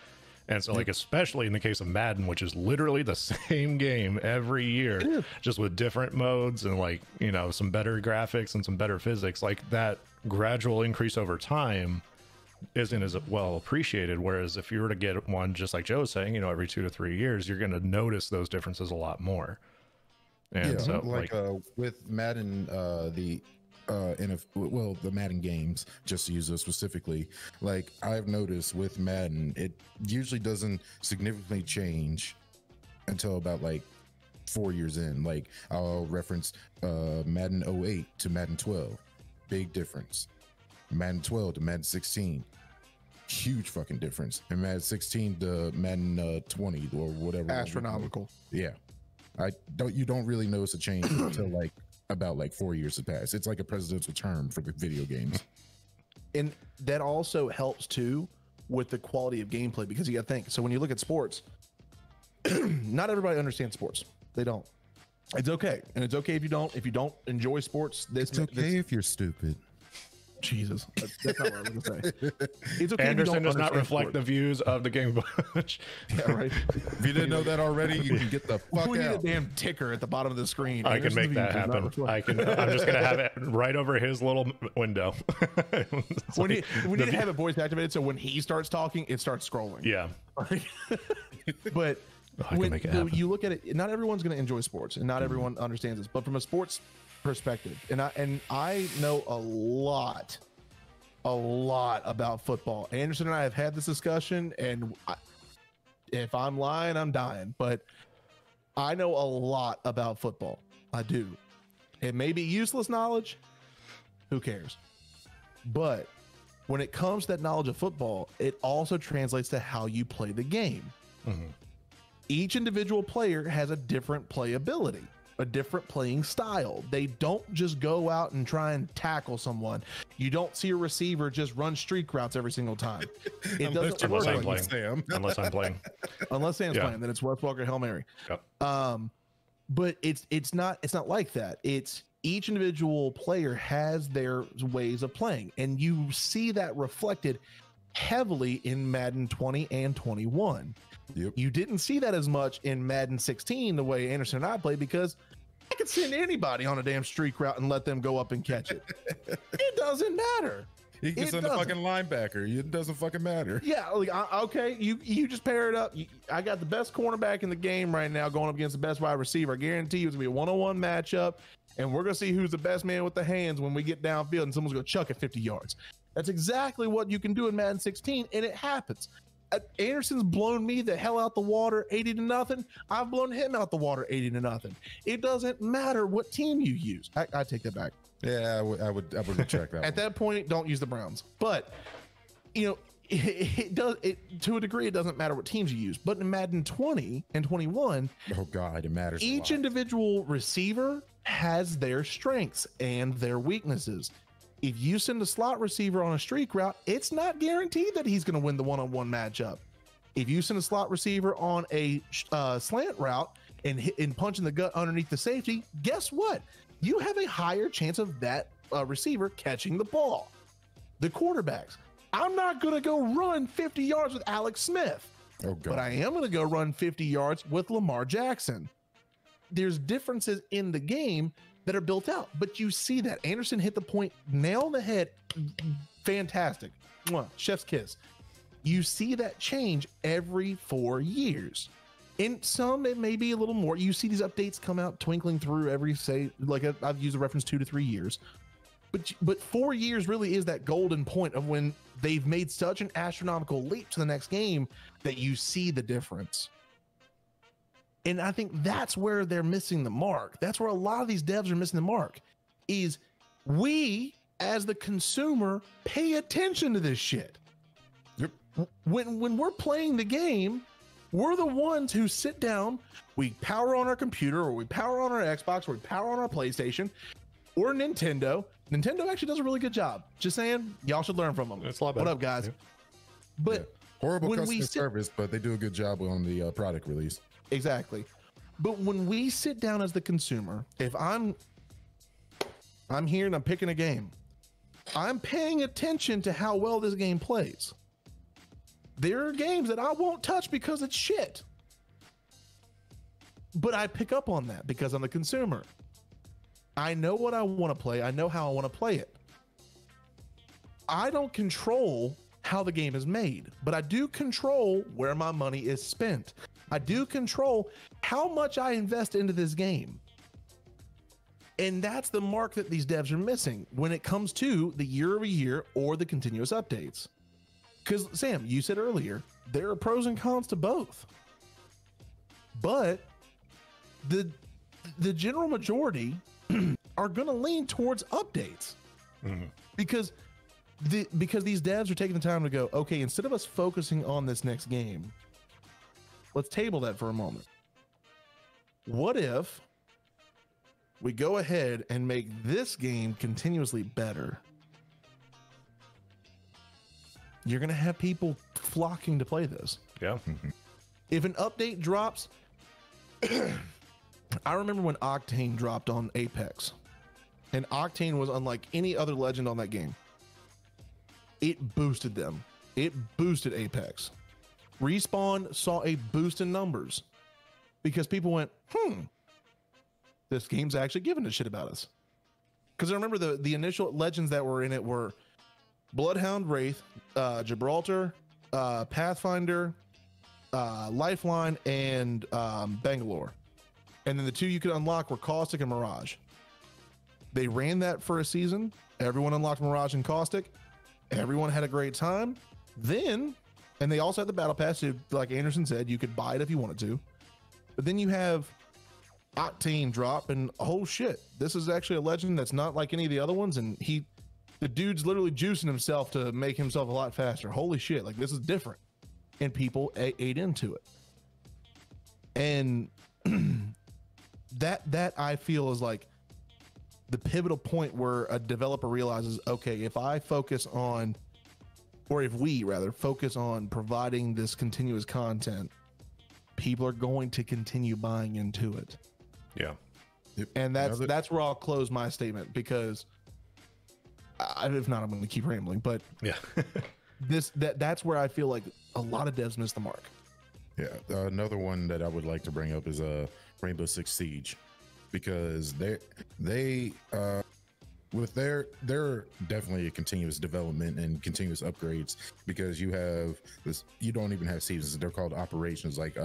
And so, like, especially in the case of Madden, which is literally the same game every year, just with different modes and, like, you know, some better graphics and some better physics, like, that gradual increase over time isn't as well appreciated. Whereas if you were to get one, just like Joe was saying, you know, every 2 to 3 years, you're going to notice those differences a lot more. And so, like, with Madden, the Madden games, just to use those specifically, like, I've noticed with Madden, it usually doesn't significantly change until about like 4 years in. Like, I'll reference Madden 08 to Madden 12, big difference. Madden 12 to Madden 16, huge fucking difference. And Madden 16 to Madden 20 or whatever, Astronomical. Yeah, you don't really notice a change until like about like 4 years have passed. It's like a presidential term for the video games. And that also helps too with the quality of gameplay, because you got to think. So when you look at sports, not everybody understands sports. They don't. It's okay, and it's okay if you don't enjoy sports. It's okay if you're stupid. Jesus, that's not what I was going to say. It's okay. Anderson does not reflect sports. the views of the Gaming Bunch. Yeah, right. If you didn't know that already, you can get the fuck We need a out. damn ticker at the bottom of the screen. I can make that happen. I'm just gonna have it right over his little window. We need to have it voice activated, so when he starts talking, it starts scrolling. Yeah. But I can when make it happen. you look at it, not everyone's going to enjoy sports, and not everyone understands this. But from a sports perspective, and I know a lot about football. Anderson and I have had this discussion, and if I'm lying, I'm dying. But I know a lot about football. I do. It may be useless knowledge. Who cares? But when it comes to that knowledge of football, it also translates to how you play the game. Mm-hmm. Each individual player has a different playability, a different playing style. They don't just go out and try and tackle someone. You don't see a receiver just run streak routes every single time. It doesn't work I'm like playing. that. Sam. Unless I'm playing. Unless Sam's Yeah. playing, then it's Wes Walker Hail Mary. Yep. But it's not like that. It's each individual player has their ways of playing, and you see that reflected heavily in Madden 20 and 21. Yep. You didn't see that as much in Madden 16 the way Anderson and I played, because I could send anybody on a damn streak route and let them go up and catch it. It doesn't matter. He can It send a doesn't. fucking linebacker. It doesn't fucking matter. Yeah, like, okay, you just pair it up. I got the best cornerback in the game right now going up against the best wide receiver. I guarantee you it's gonna be a one-on-one matchup, and we're gonna see who's the best man with the hands when we get downfield, and someone's gonna chuck it 50 yards. That's exactly what you can do in Madden 16, and it happens. Anderson's blown me the hell out the water 80-0. I've blown him out the water 80-0. It doesn't matter what team you use. I take that back. Yeah, I would retract that. At that point, don't use the Browns. But you know, it does. To a degree, it doesn't matter what teams you use. But in Madden 20 and 21, Oh God, it matters. a each lot. individual receiver has their strengths and their weaknesses. If you send a slot receiver on a streak route, it's not guaranteed that he's going to win the one-on-one matchup. If you send a slot receiver on a slant route and punch in the gut underneath the safety, guess what? You have a higher chance of that receiver catching the ball. The quarterbacks. I'm not going to go run 50 yards with Alex Smith, Oh God. but I am going to go run 50 yards with Lamar Jackson. There's differences in the game that are built out, but you see that Anderson hit the point, nail on the head. Fantastic. Mwah, chef's kiss. You see that change every 4 years. In some, it may be a little more. You see these updates come out twinkling through every, say, like I've used a reference 2 to 3 years. But 4 years really is that golden point of when they've made such an astronomical leap to the next game that you see the difference. And I think that's where they're missing the mark. That's where a lot of these devs are missing the mark, is we, as the consumer, pay attention to this shit. Yep. When we're playing the game, we're the ones who sit down, we power on our computer, or we power on our Xbox, or we power on our PlayStation, or Nintendo. Nintendo actually does a really good job. Just saying, y'all should learn from them. It's a lot What better. up, guys? Yeah. But Yeah. Horrible when customer we sit- service, but they do a good job on the product release. Exactly. But when we sit down as the consumer, if I'm here and I'm picking a game, I'm paying attention to how well this game plays. There are games that I won't touch because it's shit. But I pick up on that because I'm the consumer. I know what I want to play. I know how I want to play it. I don't control how the game is made, but I do control where my money is spent. I do control how much I invest into this game. And that's the mark that these devs are missing when it comes to the year-over-year or the continuous updates. Because, Sam, you said earlier, there are pros and cons to both. But the general majority are going to lean towards updates. Mhm. Because these devs are taking the time to go, okay, instead of us focusing on this next game, let's table that for a moment. What if we go ahead and make this game continuously better? You're going to have people flocking to play this. Yeah. If an update drops, I remember when Octane dropped on Apex, and Octane was unlike any other legend on that game. It boosted them. It boosted Apex. Respawn saw a boost in numbers because people went, this game's actually giving a shit about us. Because I remember the initial legends that were in it were Bloodhound Wraith, Gibraltar, Pathfinder, Lifeline, and Bangalore. And then the two you could unlock were Caustic and Mirage. They ran that for a season. Everyone unlocked Mirage and Caustic. Everyone had a great time. Then, and they also had the Battle Pass. So like Anderson said, you could buy it if you wanted to. But then you have Octane drop, and oh shit, this is actually a legend that's not like any of the other ones. And the dude's literally juicing himself to make himself a lot faster. Holy shit, like this is different. And people ate into it. And that I feel is like the pivotal point where a developer realizes, okay, if I focus on, or if we rather focus on providing this continuous content, people are going to continue buying into it. Yeah. And that's where I'll close my statement, because if not, I'm going to keep rambling, but yeah, that's where I feel like a lot of devs miss the mark. Yeah. Another one that I would like to bring up is Rainbow Six Siege, because they're definitely a continuous development and continuous upgrades, because you don't even have seasons. They're called operations, like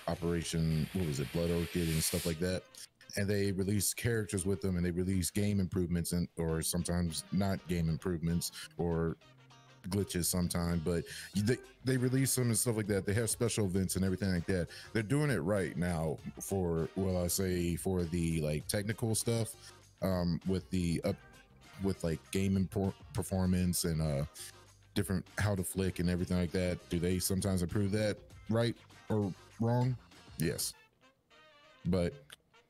Operation, what was it, Blood Orchid and stuff like that. And they release characters with them, and they release game improvements, or sometimes not game improvements, or glitches sometimes, but they release them and stuff like that. They have special events and everything like that. They're doing it right now for the like technical stuff, with like game performance and different how to flick and everything like that. Do they sometimes improve that right or wrong? Yes, but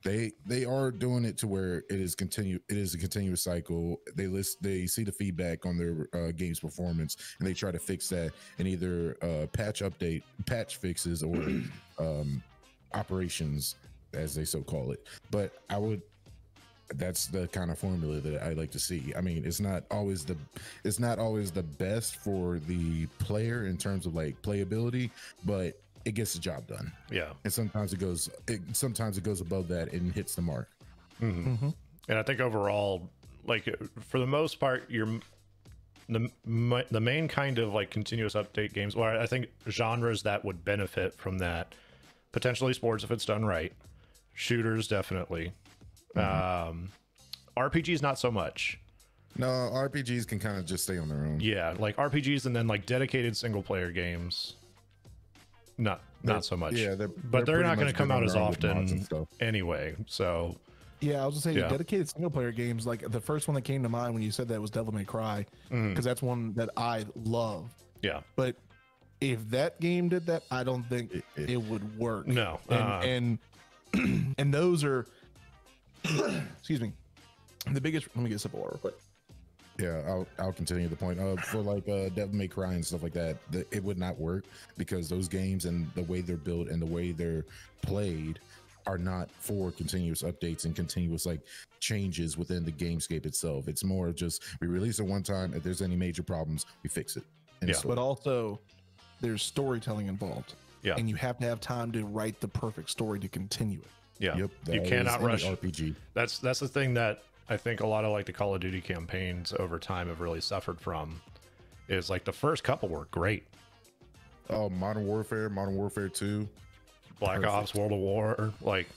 they are doing it to where it is a continuous cycle. They see the feedback on their game's performance, and they try to fix that in either patch fixes, or operations, as they so call it. But that's the kind of formula that I like to see. I mean, it's not always the best for the player in terms of like playability, but it gets the job done. Yeah. And sometimes it goes above that and hits the mark. Mm-hmm. Mm-hmm. And I think overall, like for the most part, the main kind of like continuous update games, or I think genres that would benefit from that, potentially sports if it's done right, shooters definitely, RPGs not so much. No, RPGs can kind of just stay on their own. Yeah, like RPGs, and then like dedicated single player games, not so much. Yeah, but they're not going to come out as often anyway. So yeah, I was gonna say dedicated single player games. Like the first one that came to mind when you said that was Devil May Cry, because that's one that I love. Yeah, but if that game did that, I don't think it would work. No, and those are excuse me, the biggest. Let me get a sip of water real quick. Yeah, I'll continue the point. For like Devil May Cry and stuff like that, it would not work, because those games and the way they're built and the way they're played are not for continuous updates and continuous like changes within the gamescape itself. It's more just, we release it one time. If there's any major problems, we fix it. But also there's storytelling involved. Yeah, and you have to have time to write the perfect story to continue it. Yeah, yep, you cannot rush RPG. That's the thing that I think a lot of like the Call of Duty campaigns over time have really suffered from, is like the first couple were great. Oh, Modern Warfare 2, Black Ops, World of War, like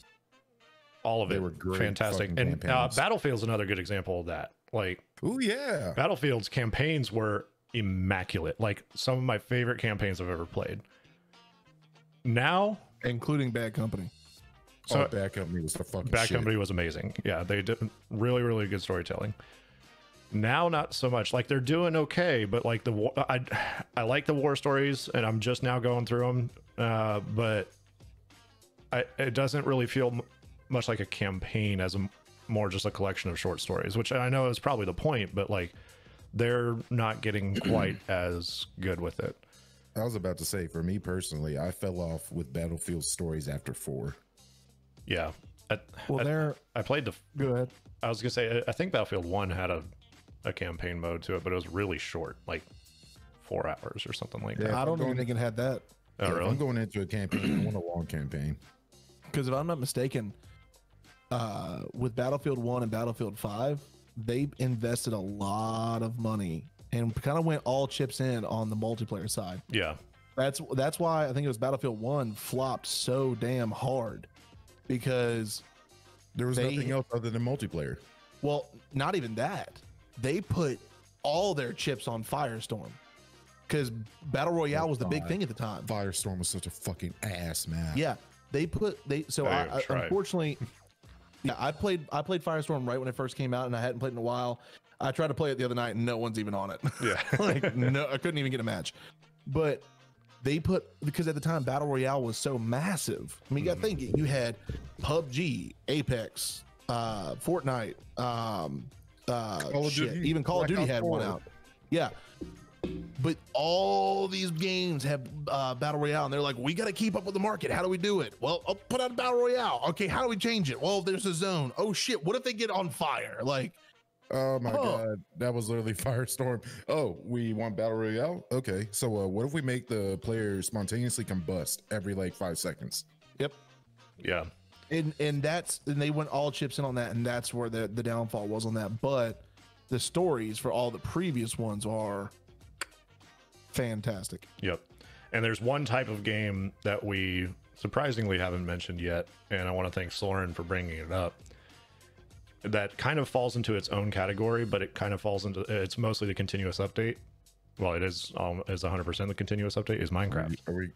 all of it were great, fantastic. And Battlefield's another good example of that. Like, oh yeah, Battlefield's campaigns were immaculate. Like some of my favorite campaigns I've ever played. Now, including Bad Company. So Bad Company was the fucking Bad shit. Company was amazing. Yeah, they did really, really good storytelling. Now, not so much. Like they're doing okay, but like I like the war stories, and I'm just now going through them. But it doesn't really feel much like a campaign, as more just a collection of short stories, which I know is probably the point. But like they're not getting quite as good with it. I was about to say, for me personally, I fell off with Battlefield stories after 4. Yeah, Well, they're I played the. go ahead. I was gonna say I think Battlefield 1 had a campaign mode to it, but it was really short, like 4 hours or something like that. Yeah. I don't I'm even going- think it had that. Oh, If really? I'm going into a campaign, I want a long campaign. Because if I'm not mistaken, with Battlefield 1 and Battlefield 5, they invested a lot of money and kind of went all chips in on the multiplayer side. Yeah. That's why I think it was Battlefield 1 flopped so damn hard, because There was They- nothing else other than multiplayer. well, not even that. They put all their chips on Firestorm because Battle Royale was the big God. thing at the time. Firestorm was such a fucking ass, man. Yeah, so I even tried. unfortunately, yeah, I played Firestorm right when it first came out, and I hadn't played it in a while. I tried to play it the other night, and no one's even on it. Yeah. Like, no, I couldn't even get a match. But they put, because at the time Battle Royale was so massive. I mean, you got to think, you had PUBG, Apex, Fortnite, of Duty, even Call of Black Duty Ops had one 4. out. Yeah. But all these games have Battle Royale, and they're like, we got to keep up with the market. How do we do it? Well, I'll put out a Battle Royale. Okay, how do we change it? Well, there's a zone. Oh, shit. What if they get on fire? Like, Oh my Huh. god, that was literally Firestorm. Oh, we want battle royale? Okay, so what if we make the player spontaneously combust every like 5 seconds? yep. Yeah. And they went all chips in on that, and that's where the downfall was on that. But the stories for all the previous ones are fantastic. Yep. And there's one type of game that we surprisingly haven't mentioned yet, and I want to thank Soren for bringing it up. That kind of falls into its own category, but it kind of falls into, it's mostly the continuous update. Well, it is 100% the continuous update is Minecraft. Are we?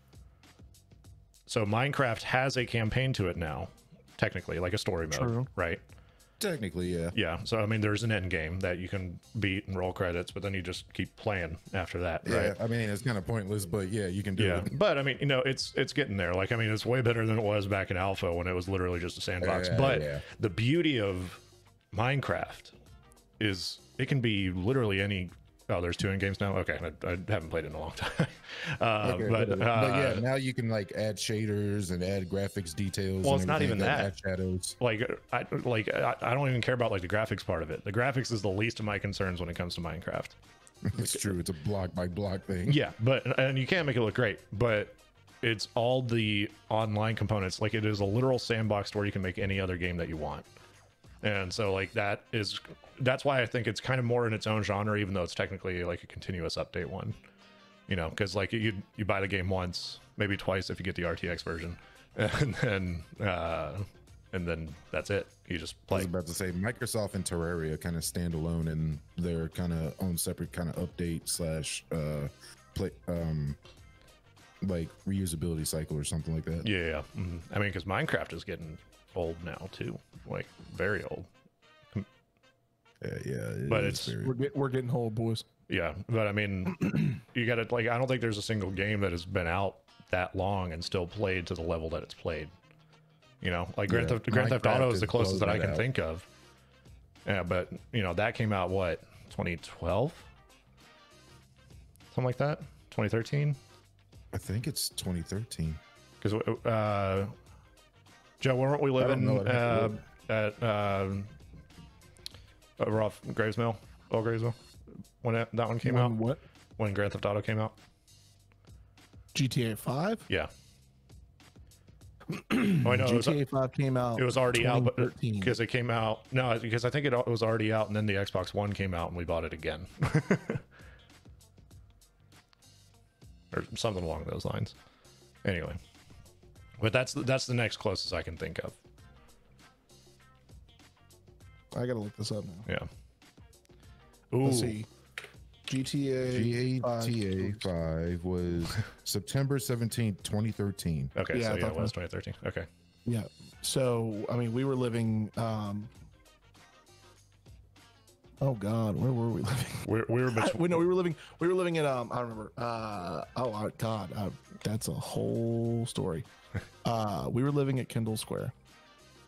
So Minecraft has a campaign to it now, technically, like a story mode, True. right? Technically, yeah. Yeah. So I mean, there's an end game that you can beat and roll credits, but then you just keep playing after that, Yeah, right? I mean it's kind of pointless, but yeah, you can do Yeah, it. but I mean, it's getting there. Like, I mean, it's way better than it was back in alpha when it was literally just a sandbox. Yeah, but yeah. the beauty of Minecraft is it can be literally any. Oh, there's 2 end games now. Okay, I haven't played it in a long time. Okay, but yeah, now you can like add shaders and add graphics details. Well, and it's not everything, even like, that. add shadows. I don't even care about like the graphics part of it. The graphics is the least of my concerns when it comes to Minecraft. It's true. It's a block by block thing. Yeah, and you can't make it look great, but it's all the online components. Like, it is a literal sandbox where you can make any other game that you want. And so like that's why I think it's kind of more in its own genre, even though it's technically like a continuous update one. You know, because like you buy the game once, maybe twice if you get the RTX version, and then that's it. You just I play. was about to say Microsoft and Terraria kind of stand alone in their kind of own separate kind of update slash play like reusability cycle or something like that. Yeah. Mhm. I mean, because Minecraft is getting old now too, like very old. Yeah, But is it's- very- We're getting old, boys. Yeah, but I mean, you got to like. I don't think there's a single game that has been out that long and still played to the level that it's played. You know, like Grand Yeah, Theft Auto Minecraft is the has closest that blown I that can out. think of. Yeah, but you know that came out what 2012, something like that, 2013. I think it's 2013. Because Joe, weren't we don't living know. I'd have to at over off Graves Mill, Old Graves Mill, when that one came out? What? When Grand Theft Auto came out? GTA 5? Yeah. Oh, I know GTA 5 came out. it was already out, but 2013. because it came out. No, because I think it was already out, and then the Xbox One came out, and we bought it again, or something along those lines. Anyway, but that's the next closest I can think of. I gotta look this up now. Yeah. Ooh. Let's see. GTA GTA 5 was September 17th, 2013. Okay, Yeah, so I yeah, thought it was 2013. Okay. Yeah. So I mean, we were living. Oh God, where were we living? We were between. We were living. We were living at. I don't remember. God, that's a whole story. We were living at Kendall Square.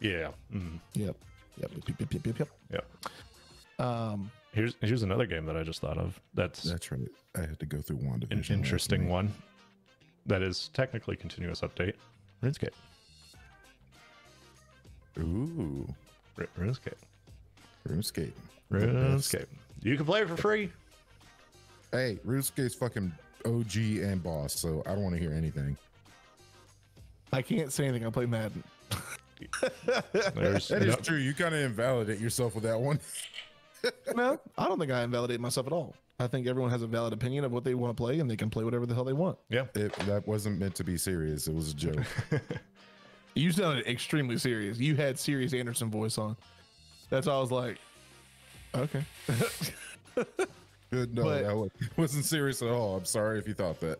Yeah. Mm, Yep. Yep. yeah. Here's another game that I just thought of. That's That's right. I had to go through WandaVision. an last interesting night. one. That is technically continuous update. RuneScape. Ooh, RuneScape. RuneScape. RuneScape. You can play it for free. Hey, RuneScape's fucking OG and boss, so I don't want to hear anything. I can't say anything. I play Madden. There's That is true. You kind of invalidate yourself with that one. No, I don't think I invalidate myself at all. I think everyone has a valid opinion of what they want to play, and they can play whatever the hell they want. Yeah. That wasn't meant to be serious. It was a joke. You sounded extremely serious. You had serious Anderson voice on. That's why I was like, okay. Good. No, But- that wasn't serious at all. I'm sorry if you thought that.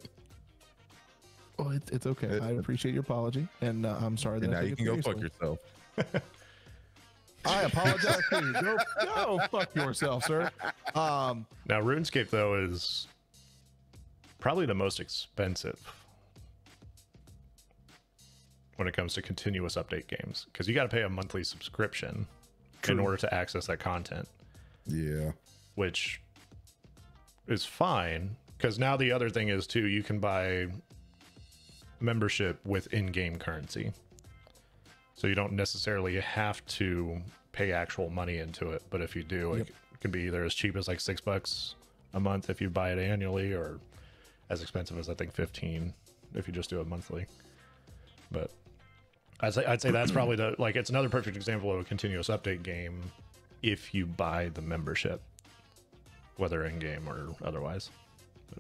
Well, it's okay. I appreciate your apology, and I'm sorry that And I now took you it can go fuck seriously. yourself. I apologize to you. Go fuck yourself, sir. Now, RuneScape, though, is probably the most expensive when it comes to continuous update games, because you got to pay a monthly subscription in order to access that content, Yeah. which is fine, because now the other thing is, too, you can buy membership with in-game currency. So you don't necessarily have to pay actual money into it, but if you do, it can be either as cheap as like $6 a month if you buy it annually, or as expensive as I think 15 if you just do it monthly. But I'd say that's probably it's another perfect example of a continuous update game if you buy the membership, whether in game or otherwise.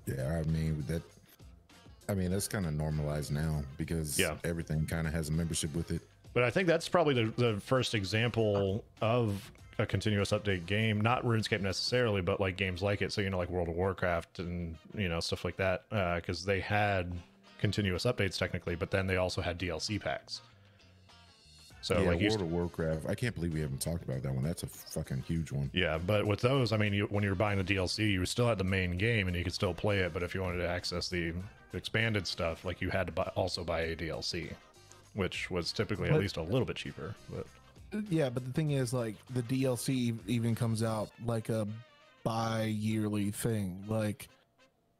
Yeah. I mean, that's kind of normalized now because everything kind of has a membership with it. But I think that's probably the first example of a continuous update game, not RuneScape necessarily, but like games like it. So, like World of Warcraft and, stuff like that, because they had continuous updates technically, but then they also had DLC packs. So Yeah, like World of Warcraft. I can't believe we haven't talked about that one. That's a fucking huge one. Yeah, but with those, I mean, when you were buying the DLC, you still had the main game and you could still play it. But if you wanted to access the expanded stuff, like you had to also buy a DLC, which was typically at least a little bit cheaper. But Yeah, but the thing is, like, the DLC even comes out like a bi-yearly thing. Like,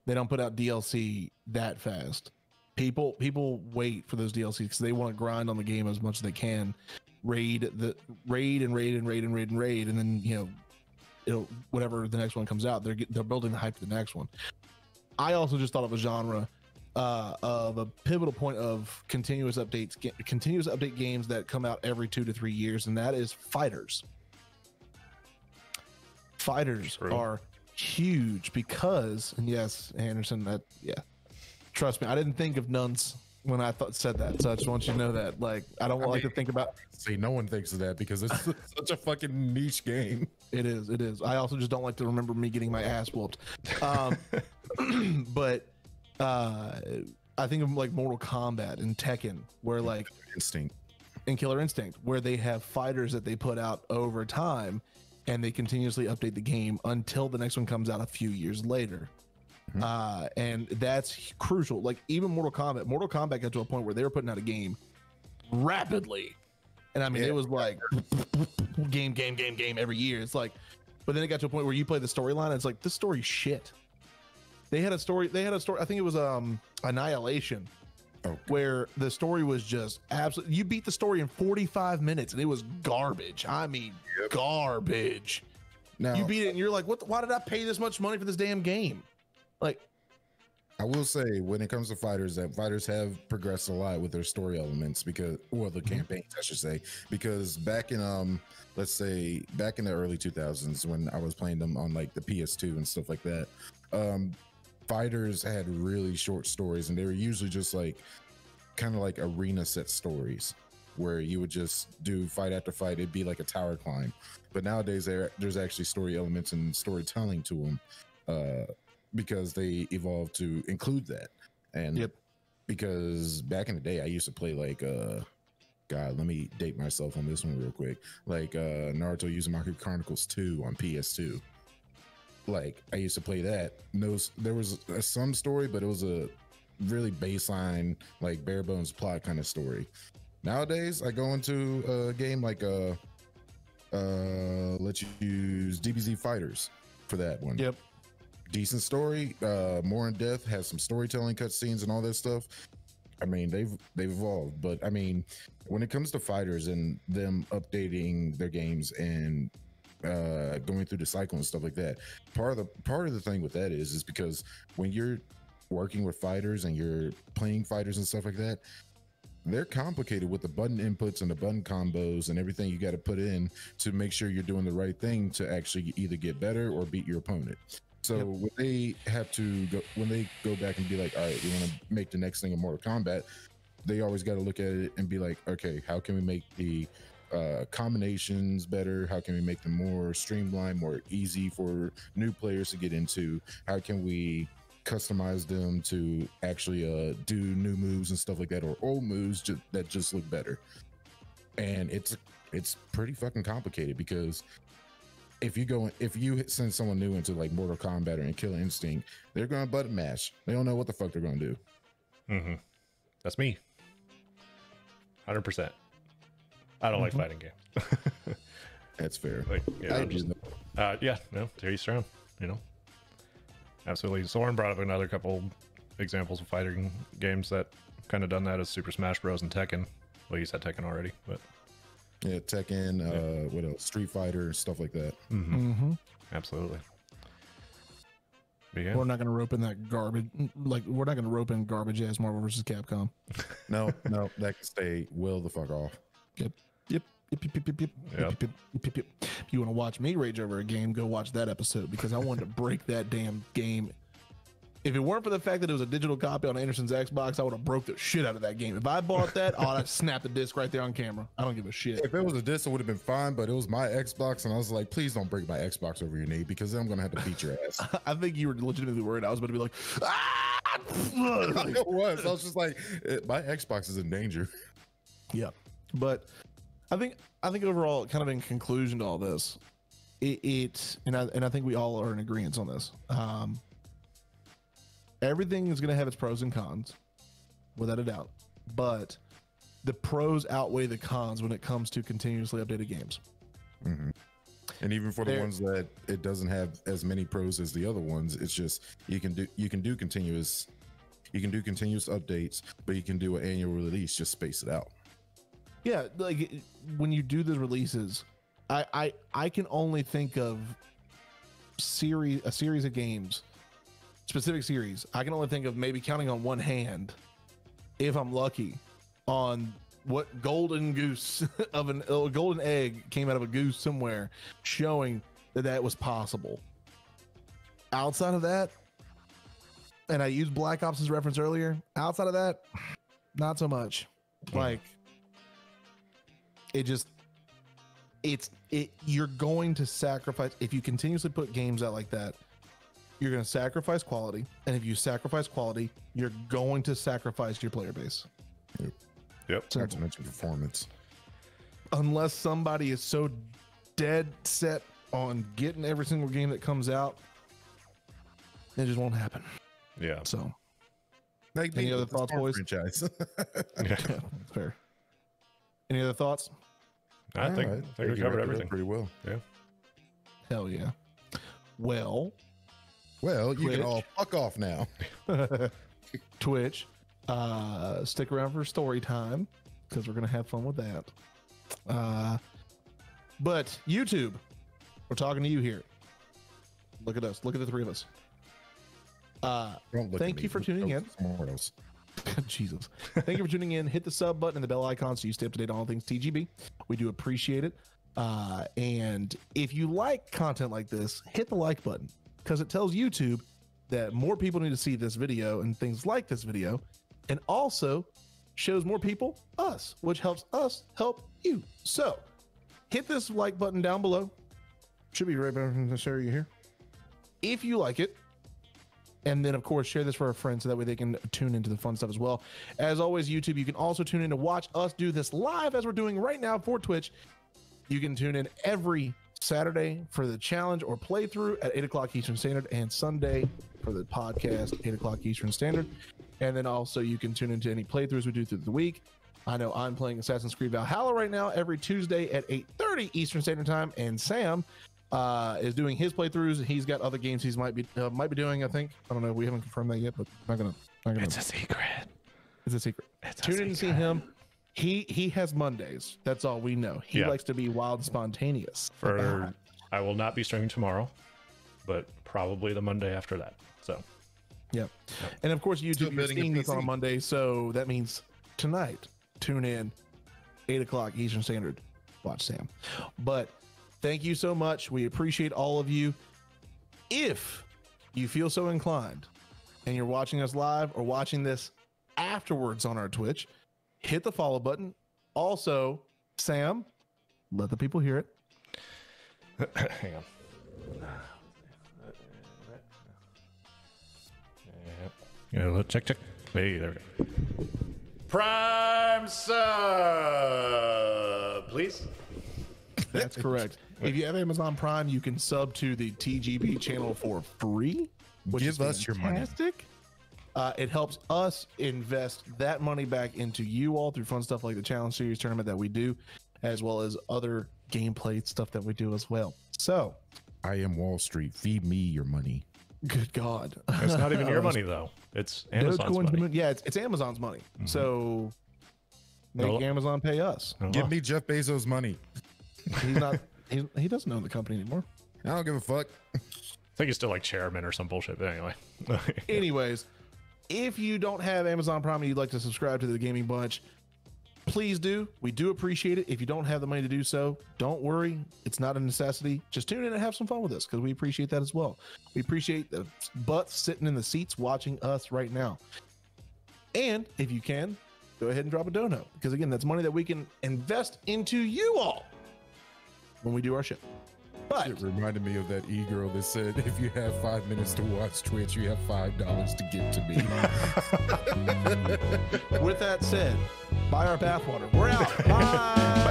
they don't put out DLC that fast. People wait for those DLCs because they want to grind on the game as much as they can, raid, and then it'll whatever the next one comes out, they're building the hype for the next one. I also just thought of a genre of a pivotal point of continuous update games that come out every 2 to 3 years, and that is fighters. Fighters are huge because, and yes, Anderson, trust me, I didn't think of nuns when I said that, so I just want you to know that. Like, I don't like to think about. See, no one thinks of that because it's such a fucking niche game. It is. I also just don't like to remember me getting my ass whooped. But I think of like Mortal Kombat and Tekken, where like Instinct. and Killer Instinct, where they have fighters that they put out over time, and they continuously update the game until the next one comes out a few years later. And that's crucial. Like, even Mortal Kombat got to a point where they were putting out a game rapidly, and I mean, it was like game every year. It's like, but then it got to a point where you play the storyline and it's like, this story's shit. They had a story, I think it was Annihilation, where the story was just absolutely, you beat the story in 45 minutes and it was garbage. I mean, garbage. Now, You beat it and you're like, why did I pay this much money for this damn game? Like, I will say, when it comes to fighters, that fighters have progressed a lot with their story elements the campaigns, I should say, because back in let's say back in the early 2000s when I was playing them on like the PS2 and stuff like that, fighters had really short stories, and they were usually just like kind of like arena set stories where you would just do fight after fight. It'd be like a tower climb, but nowadays there's actually story elements and storytelling to them, because they evolved to include that. And because back in the day I used to play like God, let me date myself on this one real quick, like Naruto Uzumaki Chronicles 2 on PS2. Like, I used to play that. There was some story, but it was a really baseline, like bare bones plot kind of story. Nowadays I go into a game like let's use DBZ Fighters for that one. Decent story, more in depth, has some storytelling cutscenes and all that stuff. I mean, they've evolved, but I mean, when it comes to fighters and them updating their games and going through the cycle and stuff like that, part of the thing with that is because when you're working with fighters and you're playing fighters and stuff like that, they're complicated with the button inputs and the button combos and everything you got to put in to make sure you're doing the right thing to actually either get better or beat your opponent. So when they go back and be like, all right, we want to make the next thing a Mortal Kombat, they always got to look at it and be like, okay, how can we make the combinations better? How can we make them more streamlined, more easy for new players to get into? How can we customize them to actually do new moves and stuff like that, or old moves that just look better? And it's pretty fucking complicated, because if you send someone new into like Mortal Kombat or Killer Instinct, they're gonna button mash. They don't know what the fuck they're gonna do. Mm-hmm. That's me. 100%. I don't like fighting games. That's fair. Like, yeah, no, to each their own, you know. Absolutely. Soren brought up another couple examples of fighting games that kind of done that, as Super Smash Bros. And Tekken. Well, you said Tekken already, but yeah, Tekken, what else? Street Fighter, stuff like that. Absolutely. But yeah. We're not going to rope in that garbage. Like, we're not going to rope in garbage ass Marvel versus Capcom. No, that can stay well the fuck off. Yep. If you want to watch me rage over a game, go watch that episode, because I wanted to break that damn game. If it weren't for the fact that it was a digital copy on Anderson's Xbox, I would have broke the shit out of that game. If I bought that, I'd snap the disc right there on camera. I don't give a shit. If it was a disc, it would have been fine, but it was my Xbox, and I was like, please don't break my Xbox over your knee, because then I'm going to have to beat your ass. I think you were legitimately worried I was about to be like, ah! It was. I was just like, my Xbox is in danger. Yeah. But I think overall, kind of in conclusion to all this, and I think we all are in agreement on this. Everything is going to have its pros and cons, without a doubt. But the pros outweigh the cons when it comes to continuously updated games. Mm-hmm. And even for the ones that it doesn't have as many pros as the other ones, it's just you can do continuous updates, but you can do an annual release. Just space it out. Yeah, like when you do the releases, I can only think of a series of games. Specific series, I can only think of maybe counting on one hand, if I'm lucky, on what golden goose of a golden egg came out of a goose somewhere, showing that was possible. Outside of that, and I used Black Ops as reference earlier, outside of that, not so much. Like, you're going to sacrifice, if you continuously put games out like that, you're going to sacrifice quality. And if you sacrifice quality, you're going to sacrifice your player base. Yep. Not to mention performance. Unless somebody is so dead set on getting every single game that comes out, it just won't happen. Yeah. So, like any other thoughts, boys? Franchise. Yeah, fair. Any other thoughts? I think we covered everything pretty well. Yeah. Hell yeah. Well, you can all fuck off now. Twitch, stick around for story time, because we're gonna have fun with that. But YouTube, we're talking to you here. Look at us. Look at the three of us. Thank you for tuning in. Jesus. Thank you for tuning in. Hit the sub button and the bell icon so you stay up to date on all things TGB. We do appreciate it. And if you like content like this, hit the like button, because it tells YouTube that more people need to see this video and things like this video, and also shows more people us, which helps us help you. So hit this like button down below. Should be right better to share you here if you like it. And then, of course, share this for our friends so that way they can tune into the fun stuff as well. As always, YouTube, you can also tune in to watch us do this live as we're doing right now for Twitch. You can tune in every Saturday for the challenge or playthrough at 8 o'clock Eastern Standard, and Sunday for the podcast, 8 o'clock Eastern Standard. And then also you can tune into any playthroughs we do through the week. I know I'm playing Assassin's Creed Valhalla right now every Tuesday at 8:30 Eastern Standard Time, and Sam is doing his playthroughs. He's got other games he's might be doing. I think, I don't know. We haven't confirmed that yet, but not gonna. It's a secret. It's a secret. Tune in to see him. He has Mondays. That's all we know. He likes to be wild and spontaneous. I will not be streaming tomorrow, but probably the Monday after that. So, yep. And of course, YouTube, you're seeing this on a Monday, so that means tonight, tune in, 8 o'clock Eastern Standard. Watch Sam. But thank you so much. We appreciate all of you. If you feel so inclined and you're watching us live or watching this afterwards on our Twitch, hit the follow button. Also, Sam, let the people hear it. Hang on. Yeah, check. Hey, there we go. Prime sub, please. That's correct. If you have Amazon Prime, you can sub to the TGB channel for free. Give us your money. It helps us invest that money back into you all through fun stuff like the Challenge Series tournament that we do, as well as other gameplay stuff that we do as well. So, I am Wall Street. Feed me your money. Good God. It's not even your money, though. It's Amazon's money. Yeah, it's Amazon's money. Mm-hmm. So, make Amazon pay us. Give me Jeff Bezos' money. He's not. He doesn't own the company anymore. I don't give a fuck. I think he's still like chairman or some bullshit. But anyway. Anyways, if you don't have Amazon Prime and you'd like to subscribe to the Gaming Bunch, please do. We do appreciate it. If you don't have the money to do so, don't worry. It's not a necessity. Just tune in and have some fun with us because we appreciate that as well. We appreciate the butts sitting in the seats watching us right now. And if you can, go ahead and drop a dono because, again, that's money that we can invest into you all when we do our show. But it reminded me of that e-girl that said, if you have 5 minutes to watch Twitch, you have $5 to give to me. With that said, buy our bathwater. We're out. Bye.